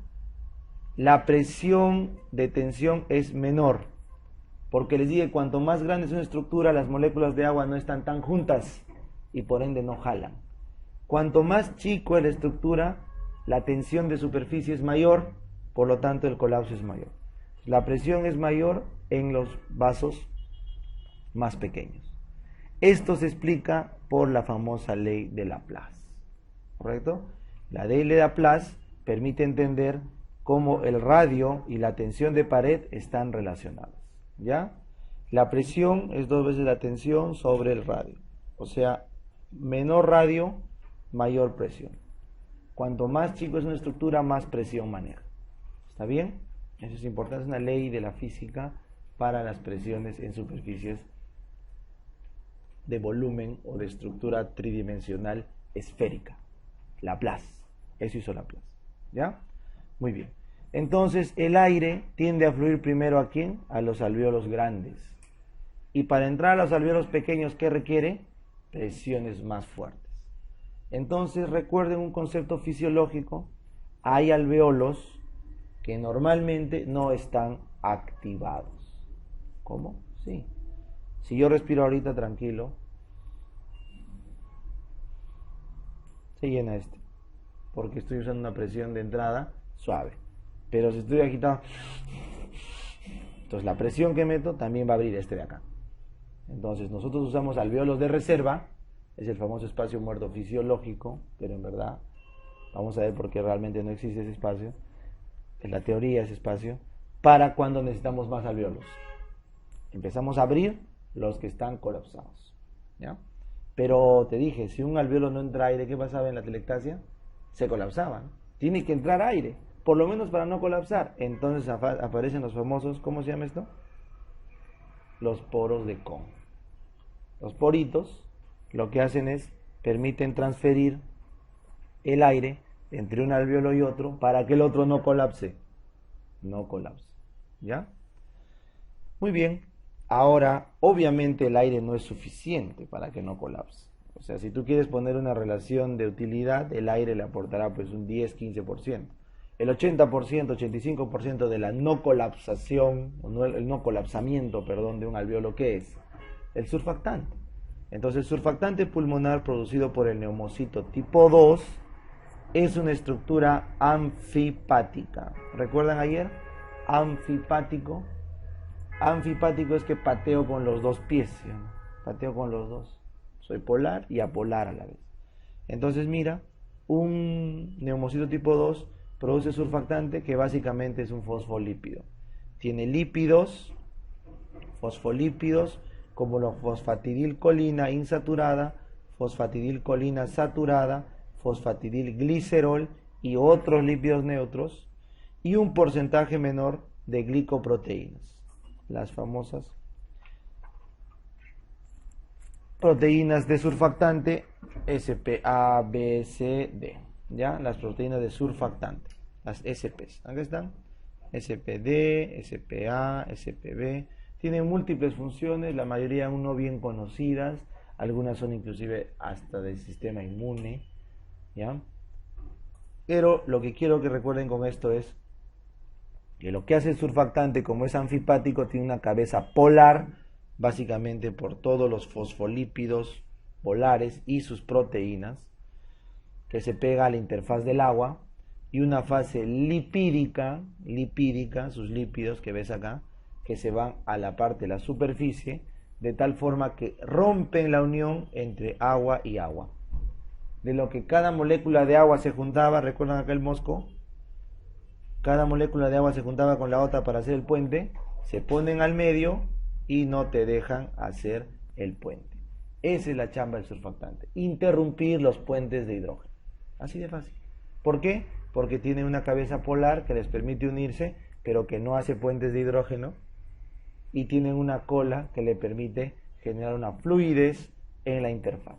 la presión de tensión es menor. Porque les dije, cuanto más grande es una estructura, las moléculas de agua no están tan juntas y por ende no jalan. Cuanto más chico es la estructura, la tensión de superficie es mayor, por lo tanto el colapso es mayor. La presión es mayor en los vasos más pequeños. Esto se explica por la famosa ley de Laplace. ¿Correcto? La ley de Laplace permite entender cómo el radio y la tensión de pared están relacionados. ¿Ya? La presión es 2 veces la tensión sobre el radio. O sea, menor radio, mayor presión. Cuanto más chico es una estructura, más presión maneja. ¿Está bien? Eso es importante, es una ley de la física para las presiones en superficies de volumen o de estructura tridimensional esférica. Laplace. Eso hizo Laplace. ¿Ya? Muy bien. Entonces el aire tiende a fluir primero ¿a quién? A los alvéolos grandes. Y para entrar a los alvéolos pequeños, ¿qué requiere? Presiones más fuertes. Entonces recuerden un concepto fisiológico. Hay alvéolos que normalmente no están activados. ¿Cómo? Sí. Si yo respiro ahorita tranquilo, se llena este. Porque estoy usando una presión de entrada suave. Pero si estoy agitado, entonces la presión que meto también va a abrir este de acá. Entonces nosotros usamos alvéolos de reserva, es el famoso espacio muerto fisiológico, pero en verdad vamos a ver por qué realmente no existe ese espacio, en la teoría ese espacio, para cuando necesitamos más alvéolos. Empezamos a abrir los que están colapsados. ¿Ya? Pero te dije, si un alvéolo no entra aire, ¿qué pasaba en la atelectasia? Se colapsaban. Tiene que entrar aire, por lo menos para no colapsar. Entonces aparecen los famosos, ¿cómo se llama esto? Los poros de Kohn. Los poritos lo que hacen es, permiten transferir el aire entre un alvéolo y otro para que el otro no colapse. No colapse. ¿Ya? Muy bien. Ahora, obviamente el aire no es suficiente para que no colapse. O sea, si tú quieres poner una relación de utilidad, el aire le aportará pues un 10-15%. El 80%, 85% de la no colapsación, o no, el no colapsamiento, de un alvéolo, ¿qué es? El surfactante. Entonces, el surfactante pulmonar producido por el neumocito tipo 2 es una estructura anfipática. ¿Recuerdan ayer? Anfipático. Anfipático es que pateo con los dos pies, ¿sí? Pateo con los dos. Soy polar y apolar a la vez. Entonces, mira, un neumocito tipo 2 produce surfactante que básicamente es un fosfolípido. Tiene lípidos, fosfolípidos, como la fosfatidilcolina insaturada, fosfatidilcolina saturada, fosfatidilglicerol y otros lípidos neutros, y un porcentaje menor de glicoproteínas, las famosas proteínas de surfactante SPA, B, C, D, ¿ya? Las proteínas de surfactante, las SPs, ¿aquí están? SPD, SPA, SPB, tienen múltiples funciones, la mayoría aún no bien conocidas, algunas son inclusive hasta del sistema inmune, ¿ya? Pero lo que quiero que recuerden con esto es que lo que hace el surfactante, como es anfipático, tiene una cabeza polar, básicamente por todos los fosfolípidos polares y sus proteínas, que se pega a la interfaz del agua, y una fase lipídica, sus lípidos que ves acá, que se van a la parte de la superficie, de tal forma que rompen la unión entre agua y agua. De lo que cada molécula de agua se juntaba, ¿recuerdan aquel mosco? Cada molécula de agua se juntaba con la otra para hacer el puente, se ponen al medio y no te dejan hacer el puente. Esa es la chamba del surfactante, interrumpir los puentes de hidrógeno. Así de fácil. ¿Por qué? Porque tiene una cabeza polar que les permite unirse, pero que no hace puentes de hidrógeno, y tienen una cola que le permite generar una fluidez en la interfaz.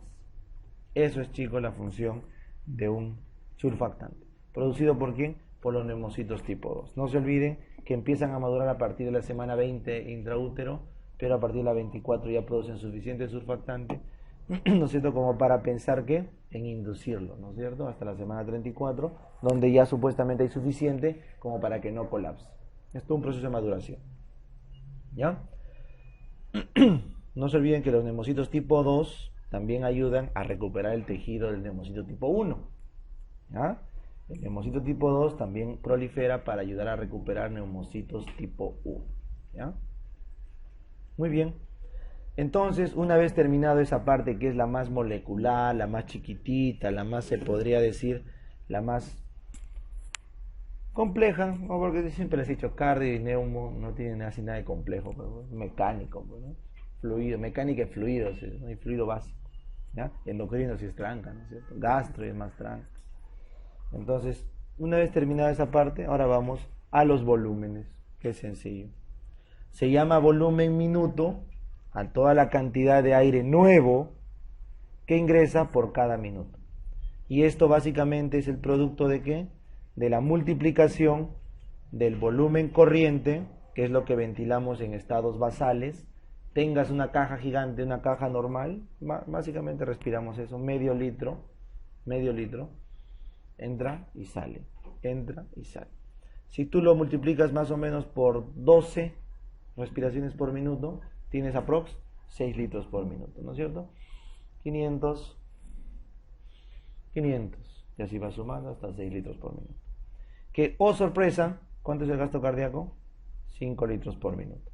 Eso es, chicos, la función de un surfactante. ¿Producido por quién? Por los neumocitos tipo 2. No se olviden que empiezan a madurar a partir de la semana 20 intraútero, pero a partir de la 24 ya producen suficiente surfactante, ¿no es cierto?, como para pensar que en inducirlo, ¿no es cierto?, hasta la semana 34, donde ya supuestamente hay suficiente como para que no colapse. Esto es un proceso de maduración, ¿ya? No se olviden que los neumocitos tipo 2 también ayudan a recuperar el tejido del neumocito tipo 1, ¿ya? El neumocito tipo 2 también prolifera para ayudar a recuperar neumocitos tipo 1, ¿ya? Muy bien. Entonces, una vez terminado esa parte que es la más molecular, la más chiquitita, la más, se podría decir, la más compleja, ¿no? Porque siempre les he dicho, cardio y neumo no tienen así nada de complejo, pero mecánico, ¿no? Fluido, mecánica y fluidos, ¿no? Hay fluido básico, ¿ya? Endocrino sí es tranca, ¿no es cierto? Gastro es más tranca. Entonces, una vez terminada esa parte, ahora vamos a los volúmenes, que es sencillo. Se llama volumen minuto a toda la cantidad de aire nuevo que ingresa por cada minuto. Y esto básicamente es el producto de ¿qué? De la multiplicación del volumen corriente, que es lo que ventilamos en estados basales. Tengas una caja gigante, una caja normal, básicamente respiramos eso, medio litro, entra y sale, entra y sale. Si tú lo multiplicas más o menos por 12 respiraciones por minuto, tienes aprox 6 litros por minuto, ¿no es cierto? 500, y así va sumando hasta 6 litros por minuto. Que, oh sorpresa, ¿cuánto es el gasto cardíaco? 5 litros por minuto.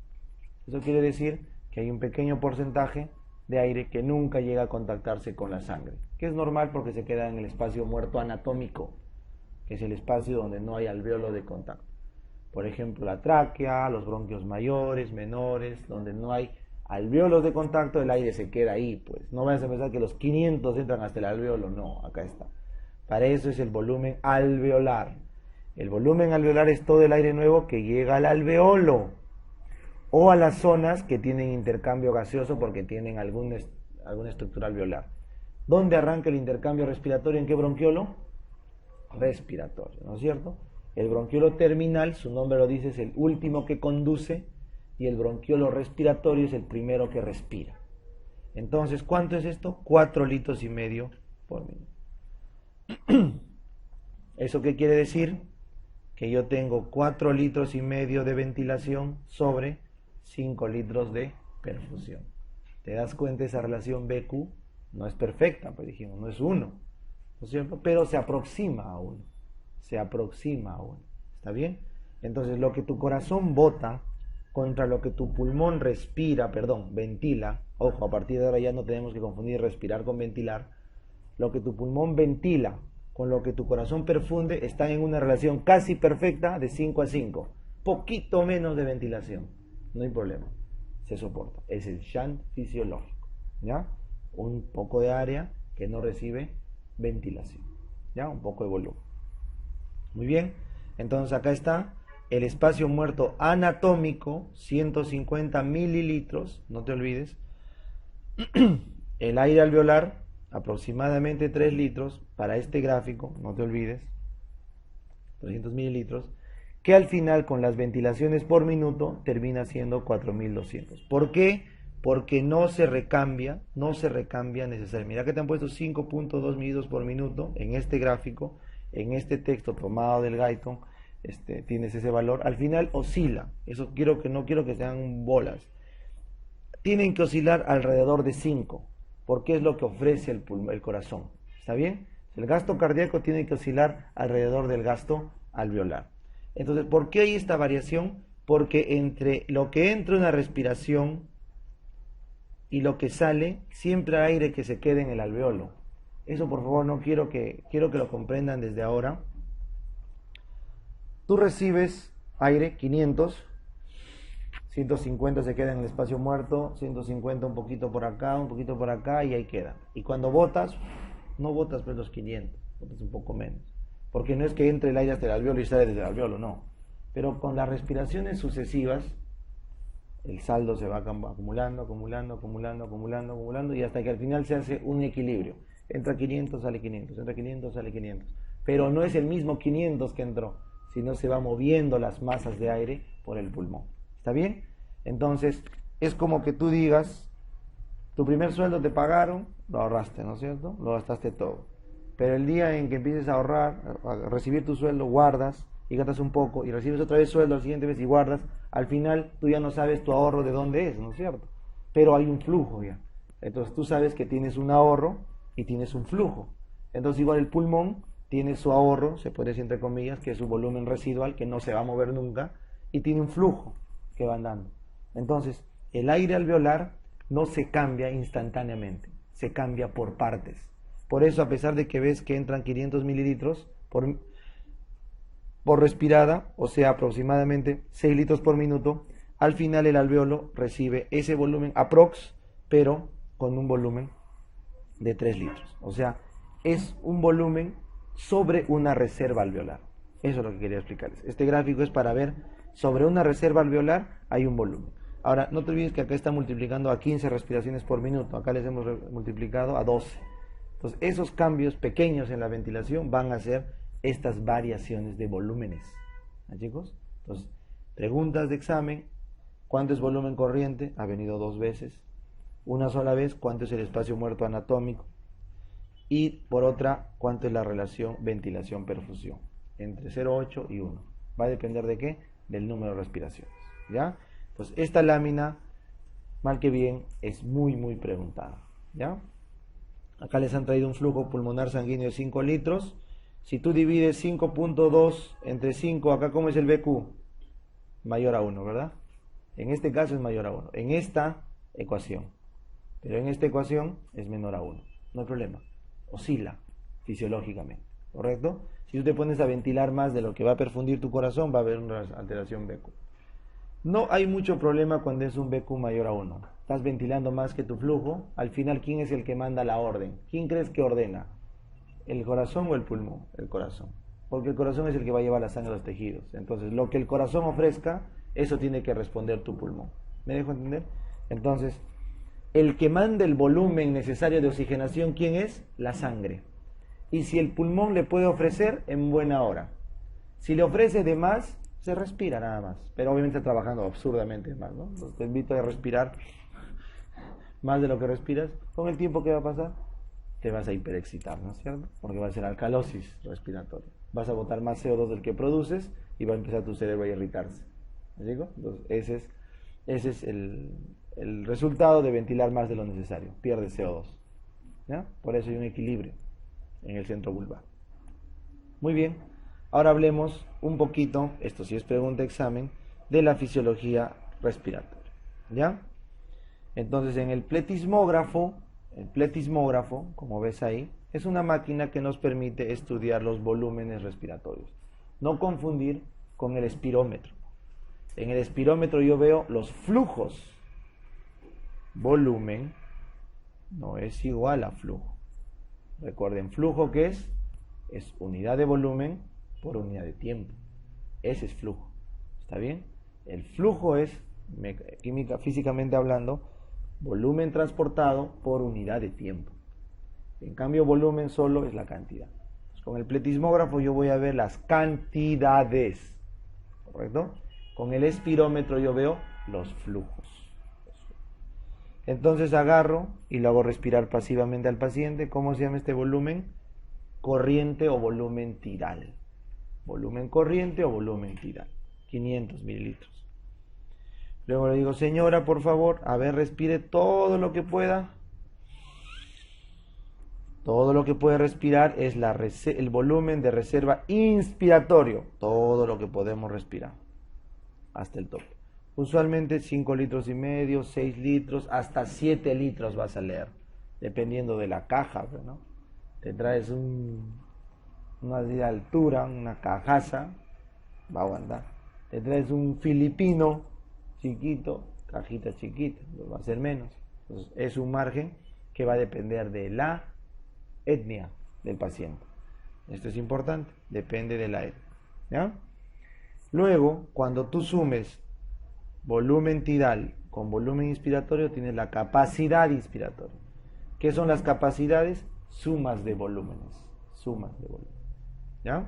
Eso quiere decir que hay un pequeño porcentaje de aire que nunca llega a contactarse con la sangre, que es normal porque se queda en el espacio muerto anatómico, que es el espacio donde no hay alvéolo de contacto. Por ejemplo, la tráquea, los bronquios mayores, menores, donde no hay alvéolos de contacto, el aire se queda ahí, pues. No vayas a pensar que los 500 entran hasta el alvéolo, no, acá está. Para eso es el volumen alveolar. El volumen alveolar es todo el aire nuevo que llega al alveolo o a las zonas que tienen intercambio gaseoso porque tienen alguna estructura alveolar. ¿Dónde arranca el intercambio respiratorio? ¿En qué bronquiolo? Respiratorio, ¿no es cierto? El bronquiolo terminal, su nombre lo dice, es el último que conduce, y el bronquiolo respiratorio es el primero que respira. Entonces, ¿cuánto es esto? 4 litros y medio por minuto. ¿Eso qué quiere decir? Que yo tengo 4 litros y medio de ventilación sobre 5 litros de perfusión. ¿Te das cuenta? Esa relación BQ no es perfecta, pues dijimos, no es 1, ¿no es cierto? Pero se aproxima a 1. ¿Está bien? Entonces, lo que tu corazón bota contra lo que tu pulmón ventila, ojo, a partir de ahora ya no tenemos que confundir respirar con ventilar. Lo que tu pulmón ventila con lo que tu corazón perfunde están en una relación casi perfecta de 5 a 5. Poquito menos de ventilación. No hay problema. Se soporta. Es el shunt fisiológico, ¿ya? un poco de área que no recibe ventilación, ¿ya? Un poco de volumen. Muy bien, entonces acá está el espacio muerto anatómico, 150 mililitros, no te olvides. El aire alveolar, aproximadamente 3 litros, para este gráfico, no te olvides, 300 mililitros, que al final con las ventilaciones por minuto termina siendo 4200. ¿Por qué? Porque no se recambia necesariamente. Mira que te han puesto 5.2 mililitros por minuto en este gráfico, en este texto tomado del Guyton, tienes ese valor. Al final oscila, eso no quiero que sean bolas. Tienen que oscilar alrededor de 5, porque es lo que ofrece el corazón. ¿Está bien? El gasto cardíaco tiene que oscilar alrededor del gasto alveolar. Entonces, ¿por qué hay esta variación? Porque entre lo que entra en una respiración y lo que sale, siempre hay aire que se quede en el alveolo. Eso, por favor, quiero que lo comprendan desde ahora. Tú recibes aire, 500, 150 se queda en el espacio muerto, 150 un poquito por acá y ahí queda. Y cuando botas, no botas pues los 500, botas un poco menos. Porque no es que entre el aire hasta el alveolo y sale desde el alveolo, no. Pero con las respiraciones sucesivas, el saldo se va acumulando y hasta que al final se hace un equilibrio. Entra 500, sale 500, entra 500, sale 500. Pero no es el mismo 500 que entró, sino se va moviendo las masas de aire por el pulmón. ¿Está bien? Entonces, es como que tú digas, tu primer sueldo te pagaron, lo ahorraste, ¿no es cierto? Lo gastaste todo. Pero el día en que empieces a ahorrar, a recibir tu sueldo, guardas y gastas un poco y recibes otra vez sueldo al siguiente mes y guardas, al final tú ya no sabes tu ahorro de dónde es, ¿no es cierto? Pero hay un flujo ya. Entonces tú sabes que tienes un ahorro y tienes un flujo. Entonces igual el pulmón tiene su ahorro, se puede decir entre comillas, que es su volumen residual, que no se va a mover nunca, y tiene un flujo que va andando. Entonces, el aire alveolar no se cambia instantáneamente, se cambia por partes. Por eso, a pesar de que ves que entran 500 mililitros por respirada, o sea, aproximadamente 6 litros por minuto, al final el alveolo recibe ese volumen aprox, pero con un volumen de 3 litros. O sea, es un volumen sobre una reserva alveolar. Eso es lo que quería explicarles. Este gráfico es para ver, sobre una reserva alveolar hay un volumen. Ahora, no te olvides que acá está multiplicando a 15 respiraciones por minuto. Acá les hemos multiplicado a 12. Entonces, esos cambios pequeños en la ventilación van a ser estas variaciones de volúmenes. ¿Ah, chicos? Entonces, preguntas de examen. ¿Cuánto es volumen corriente? Ha venido 2 veces. Una sola vez, ¿cuánto es el espacio muerto anatómico? Y por otra, ¿cuánto es la relación ventilación-perfusión? Entre 0,8 y 1. ¿Va a depender de qué? Del número de respiraciones. ¿Ya? Pues esta lámina, mal que bien, es muy preguntada. ¿Ya? Acá les han traído un flujo pulmonar sanguíneo de 5 litros. Si tú divides 5.2 entre 5, acá ¿cómo es el BQ? Mayor a 1, ¿verdad? En este caso es mayor a 1. En esta ecuación. Pero en esta ecuación es menor a 1. No hay problema. Oscila fisiológicamente. ¿Correcto? Si tú te pones a ventilar más de lo que va a perfundir tu corazón, va a haber una alteración BQ. No hay mucho problema cuando es un BQ mayor a 1. Estás ventilando más que tu flujo. Al final, ¿quién es el que manda la orden? ¿Quién crees que ordena? ¿El corazón o el pulmón? El corazón. Porque el corazón es el que va a llevar la sangre a los tejidos. Entonces, lo que el corazón ofrezca, eso tiene que responder tu pulmón. ¿Me dejo entender? Entonces, el que manda el volumen necesario de oxigenación, ¿quién es? La sangre. Y si el pulmón le puede ofrecer, en buena hora. Si le ofrece de más, se respira nada más. Pero obviamente está trabajando absurdamente más, ¿no? Te invito a respirar más de lo que respiras. Con el tiempo, ¿qué va a pasar? Te vas a hiperexcitar, ¿no es cierto? Porque va a ser alcalosis respiratoria. Vas a botar más CO2 del que produces y va a empezar tu cerebro a irritarse. ¿Me digo? Entonces, ese es el resultado de ventilar más de lo necesario. Pierdes CO2. ¿Ya? Por eso hay un equilibrio en el centro vulvar. Muy bien. Ahora hablemos un poquito, esto sí es pregunta examen, de la fisiología respiratoria. ¿Ya? Entonces, en el pletismógrafo, como ves ahí, es una máquina que nos permite estudiar los volúmenes respiratorios. No confundir con el espirómetro. En el espirómetro yo veo los flujos, volumen, no es igual a flujo. Recuerden, flujo, ¿qué es? Es unidad de volumen por unidad de tiempo. Ese es flujo. ¿Está bien? El flujo es, química, físicamente hablando, volumen transportado por unidad de tiempo. En cambio, volumen solo es la cantidad. Con el pletismógrafo yo voy a ver las cantidades, ¿correcto? Con el espirómetro yo veo los flujos. Entonces agarro y lo hago respirar pasivamente al paciente. ¿Cómo se llama este volumen? Corriente o volumen tidal. Volumen corriente o volumen tidal. 500 mililitros. Luego le digo, señora, por favor, a ver, respire todo lo que pueda. Todo lo que puede respirar es el volumen de reserva inspiratorio. Todo lo que podemos respirar. Hasta el tope. Usualmente 5 litros y medio, 6 litros, hasta 7 litros vas a leer. Dependiendo de la caja, ¿no? Te traes una de altura, una cajaza, va a aguantar. Te traes un filipino chiquito, cajita chiquita, va a ser menos. Entonces, es un margen que va a depender de la etnia del paciente. Esto es importante, depende de la etnia. ¿Ya? Luego, cuando tú sumes volumen tidal con volumen inspiratorio, tienes la capacidad inspiratoria. ¿Qué son las capacidades? Sumas de volúmenes. Sumas de volúmenes. ¿Ya?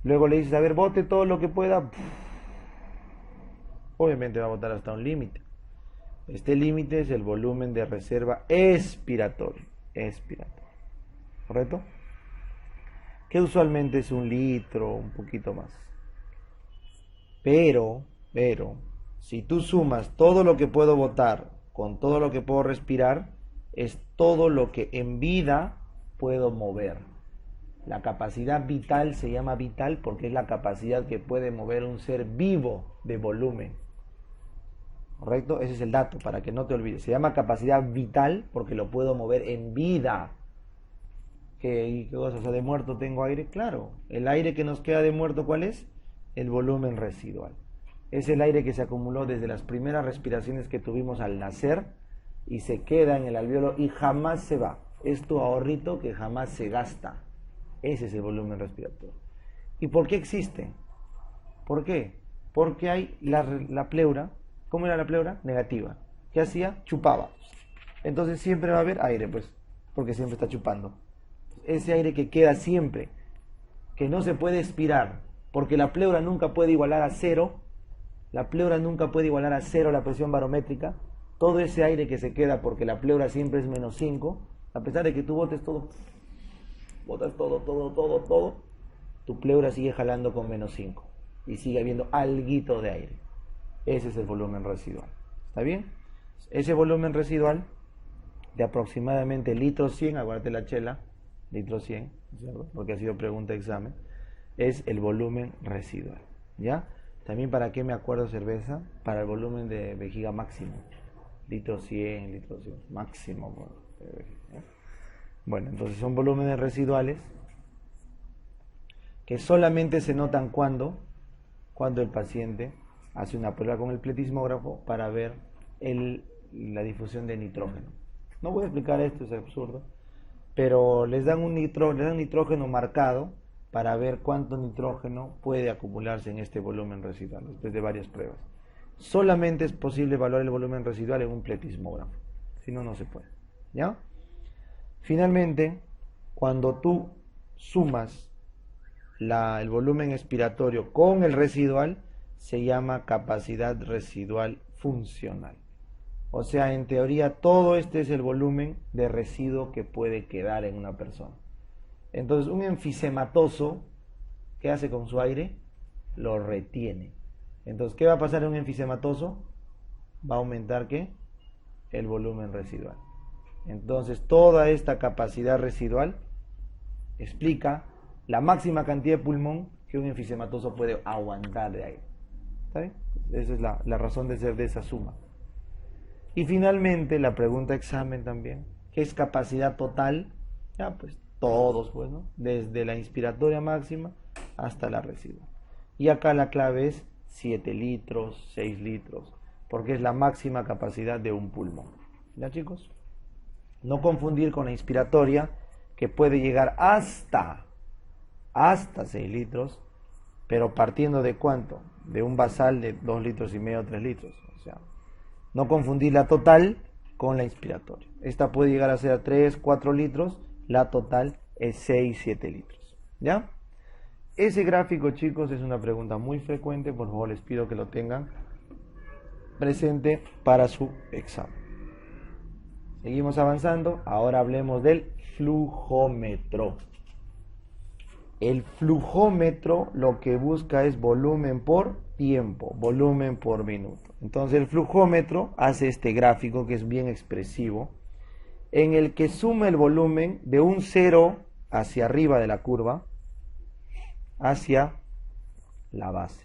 Luego le dices, a ver, bote todo lo que pueda. Obviamente va a botar hasta un límite. Este límite es el volumen de reserva expiratorio. Expiratorio. ¿Correcto? Que usualmente es 1 litro, un poquito más. Pero, si tú sumas todo lo que puedo botar con todo lo que puedo respirar, es todo lo que en vida puedo mover. La capacidad vital se llama vital porque es la capacidad que puede mover un ser vivo de volumen. ¿Correcto? Ese es el dato, para que no te olvides. Se llama capacidad vital porque lo puedo mover en vida. ¿Qué cosa? O sea, de muerto tengo aire. Claro, el aire que nos queda de muerto, ¿cuál es? El volumen residual. Es el aire que se acumuló desde las primeras respiraciones que tuvimos al nacer y se queda en el alvéolo y jamás se va. Es tu ahorrito que jamás se gasta. Ese es el volumen respiratorio. ¿Y por qué existe? ¿Por qué? Porque hay la pleura. ¿Cómo era la pleura? Negativa. ¿Qué hacía? Chupaba. Entonces siempre va a haber aire, pues, porque siempre está chupando. Ese aire que queda siempre, que no se puede expirar, porque la pleura nunca puede igualar a cero. La pleura nunca puede igualar a cero la presión barométrica. Todo ese aire que se queda, porque la pleura siempre es -5, a pesar de que tú botes todo, botas todo, tu pleura sigue jalando con -5 y sigue habiendo alguito de aire. Ese es el volumen residual. ¿Está bien? Ese volumen residual de aproximadamente litro 100, aguárdate la chela, litro 100, ¿cierto? Porque ha sido pregunta de examen, es el volumen residual. ¿Ya? También, ¿para qué me acuerdo cerveza? Para el volumen de vejiga máximo. Litro 100, máximo. Bueno, entonces son volúmenes residuales que solamente se notan cuando el paciente hace una prueba con el pletismógrafo para ver la difusión de nitrógeno. No voy a explicar esto, es absurdo, pero les dan nitrógeno marcado para ver cuánto nitrógeno puede acumularse en este volumen residual después de varias pruebas. Solamente es posible evaluar el volumen residual en un pletismógrafo, si no, no se puede. ¿Ya? Finalmente, cuando tú sumas el volumen expiratorio con el residual, se llama capacidad residual funcional. O sea, en teoría, todo este es el volumen de residuo que puede quedar en una persona. Entonces, un enfisematoso, ¿qué hace con su aire? Lo retiene. Entonces, ¿qué va a pasar en un enfisematoso? Va a aumentar, ¿qué? El volumen residual. Entonces, toda esta capacidad residual explica la máxima cantidad de pulmón que un enfisematoso puede aguantar de aire. ¿Está bien? Esa es la razón de ser de esa suma. Y finalmente, la pregunta examen también, ¿qué es capacidad total? Ya, pues todos, pues, ¿no? Desde la inspiratoria máxima hasta la residual. Y acá la clave es 7 litros, 6 litros, porque es la máxima capacidad de un pulmón. ¿Ya, chicos? No confundir con la inspiratoria, que puede llegar hasta 6 litros, pero partiendo de ¿cuánto? De un basal de 2 litros y medio, 3 litros. O sea, no confundir la total con la inspiratoria. Esta puede llegar a ser a 3, 4 litros, la total es 6, 7 litros. ¿Ya? Ese gráfico, chicos, es una pregunta muy frecuente, por favor les pido que lo tengan presente para su examen. Seguimos avanzando, ahora hablemos del flujómetro. El flujómetro lo que busca es volumen por tiempo, volumen por minuto. Entonces el flujómetro hace este gráfico que es bien expresivo, en el que suma el volumen de un 0 hacia arriba de la curva, hacia la base.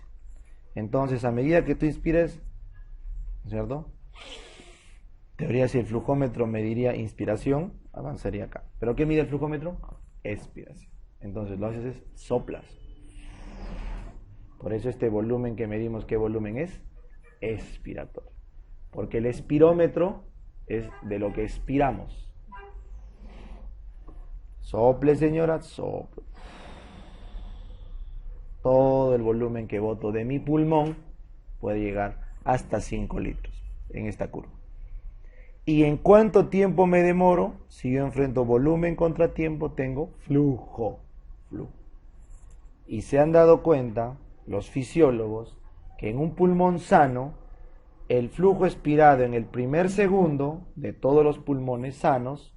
Entonces, a medida que tú inspires, ¿cierto? Teoría, si el flujómetro mediría inspiración, avanzaría acá. ¿Pero qué mide el flujómetro? Expiración. Entonces lo haces es soplas. Por eso este volumen que medimos, ¿qué volumen es? Expiratorio. Porque el espirómetro es de lo que expiramos. Sople, señora, sople. Todo el volumen que boto de mi pulmón puede llegar hasta 5 litros en esta curva. ¿Y en cuánto tiempo me demoro? Si yo enfrento volumen contra tiempo, tengo flujo. Y se han dado cuenta los fisiólogos que en un pulmón sano, el flujo expirado en el primer segundo de todos los pulmones sanos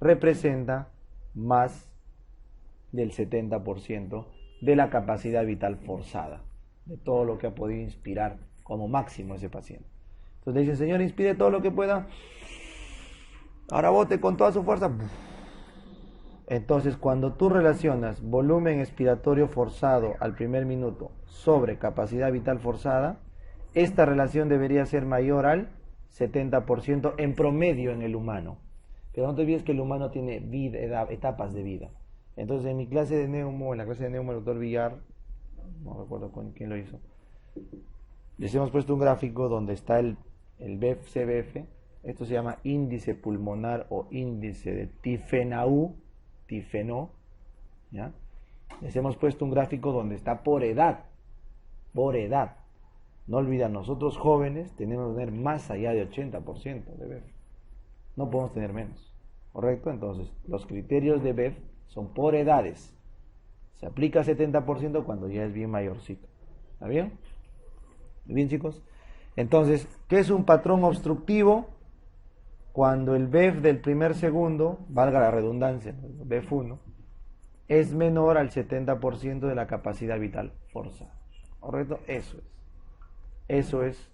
representa más del 70% de la capacidad vital forzada, de todo lo que ha podido inspirar como máximo ese paciente. Entonces le dicen, señor, inspire todo lo que pueda, ahora bote con toda su fuerza. Entonces, cuando tú relacionas volumen expiratorio forzado al primer minuto sobre capacidad vital forzada, esta relación debería ser mayor al 70% en promedio en el humano. Pero no te olvides que el humano tiene etapas de vida. Entonces, en mi clase de neumo, en la clase de neumo, el doctor Villar, no recuerdo con quién lo hizo, les hemos puesto un gráfico donde está el BEF-CBF. Esto se llama índice pulmonar o índice de Tifenau, ¿ya? Les hemos puesto un gráfico donde está por edad. No olviden, nosotros jóvenes tenemos que tener más allá de 80% de BEF. No podemos tener menos. ¿Correcto? Entonces, los criterios de BEF son por edades. Se aplica 70% cuando ya es bien mayorcito. ¿Está bien? Bien, chicos. Entonces, ¿qué es un patrón obstructivo? Cuando el BEF del primer segundo, valga la redundancia, BEF1, es menor al 70% de la capacidad vital forzada. ¿Correcto? Eso es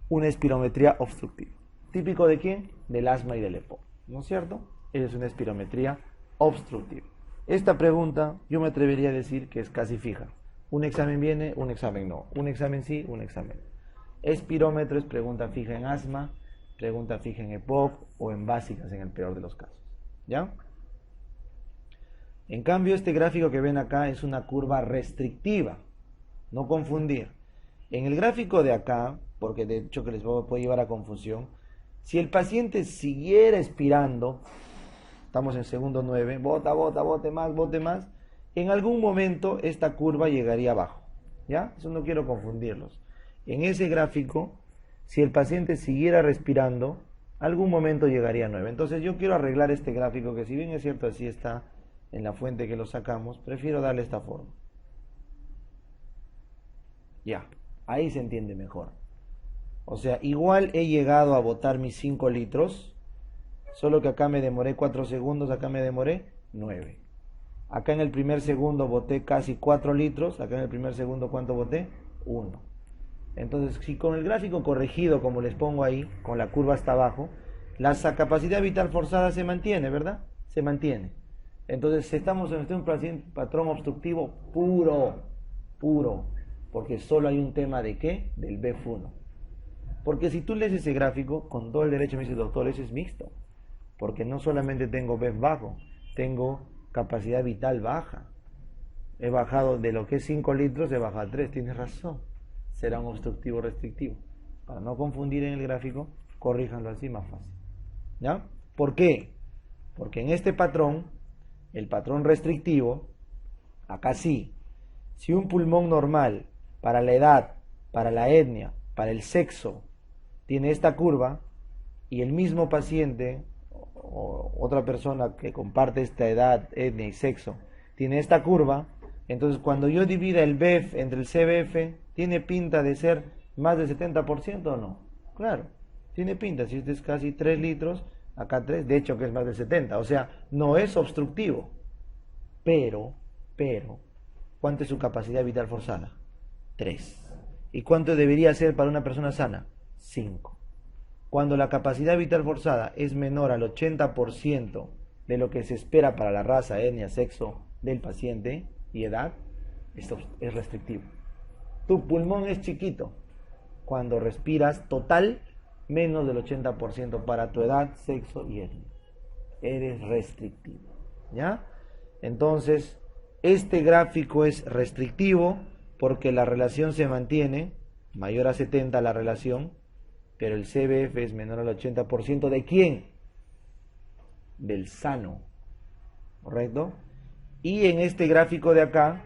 una espirometría obstructiva. ¿Típico de quién? Del asma y del EPOC. ¿No es cierto? Es una espirometría obstructiva. Esta pregunta yo me atrevería a decir que es casi fija. Un examen viene, un examen no. Un examen sí, un examen no. Espirómetro es pregunta fija en asma, pregunta fija en EPOC o en básicas en el peor de los casos. ¿Ya? En cambio, este gráfico que ven acá es una curva restrictiva. No confundir. En el gráfico de acá, porque de hecho que les puede llevar a confusión, si el paciente siguiera expirando, estamos en segundo 9, bote más, en algún momento esta curva llegaría abajo. ¿Ya? Eso no quiero confundirlos. En ese gráfico, si el paciente siguiera respirando, algún momento llegaría a 9. Entonces yo quiero arreglar este gráfico, que si bien es cierto así está en la fuente que lo sacamos, prefiero darle esta forma. Ya, ahí se entiende mejor. O sea, igual he llegado a botar mis 5 litros, solo que acá me demoré 4 segundos, acá me demoré 9. Acá en el primer segundo boté casi 4 litros, acá en el primer segundo, ¿cuánto boté? 1. Entonces, si con el gráfico corregido, como les pongo ahí, con la curva hasta abajo, la capacidad vital forzada se mantiene, ¿verdad? Se mantiene. Entonces, estamos en un patrón obstructivo puro, porque solo hay un tema de ¿qué? Del BEF1. Porque si tú lees ese gráfico, con todo el derecho me dices, doctor, ese es mixto. Porque no solamente tengo BEF bajo, tengo capacidad vital baja. He bajado de lo que es 5 litros, he bajado a 3, tienes razón. Será un obstructivo restrictivo. Para no confundir en el gráfico corríjanlo así más fácil. ¿Ya? ¿Por qué? Porque en este patrón, el patrón restrictivo, acá sí, si un pulmón normal para la edad, para la etnia, para el sexo, tiene esta curva, y el mismo paciente o otra persona que comparte esta edad, etnia y sexo, tiene esta curva, entonces cuando yo divida el BEF entre el CBF, ¿tiene pinta de ser más del 70% o no? Claro, tiene pinta, si este es casi 3 litros, acá 3, de hecho que es más del 70, o sea, no es obstructivo, pero, ¿cuánto es su capacidad vital forzada? 3. ¿Y cuánto debería ser para una persona sana? 5. Cuando la capacidad vital forzada es menor al 80% de lo que se espera para la raza, etnia, sexo del paciente y edad, esto es restrictivo. Tu pulmón es chiquito cuando respiras total menos del 80% para tu edad, sexo y etnia. Eres restrictivo. ¿Ya? Entonces, este gráfico es restrictivo porque la relación se mantiene, mayor a 70 la relación, pero el CBF es menor al 80%. ¿De quién? Del sano. ¿Correcto? Y en este gráfico de acá,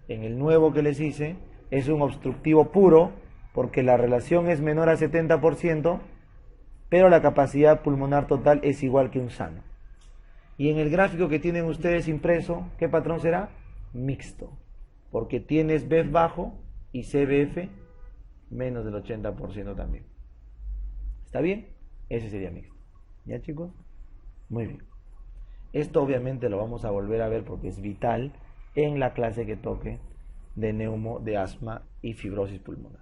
en el nuevo que les hice, es un obstructivo puro, porque la relación es menor a 70%, pero la capacidad pulmonar total es igual que un sano. Y en el gráfico que tienen ustedes impreso, ¿qué patrón será? Mixto, porque tienes BEF bajo y CBF menos del 80% también. ¿Está bien? Ese sería mixto. ¿Ya, chicos? Muy bien. Esto obviamente lo vamos a volver a ver porque es vital en la clase que toque de asma y fibrosis pulmonar.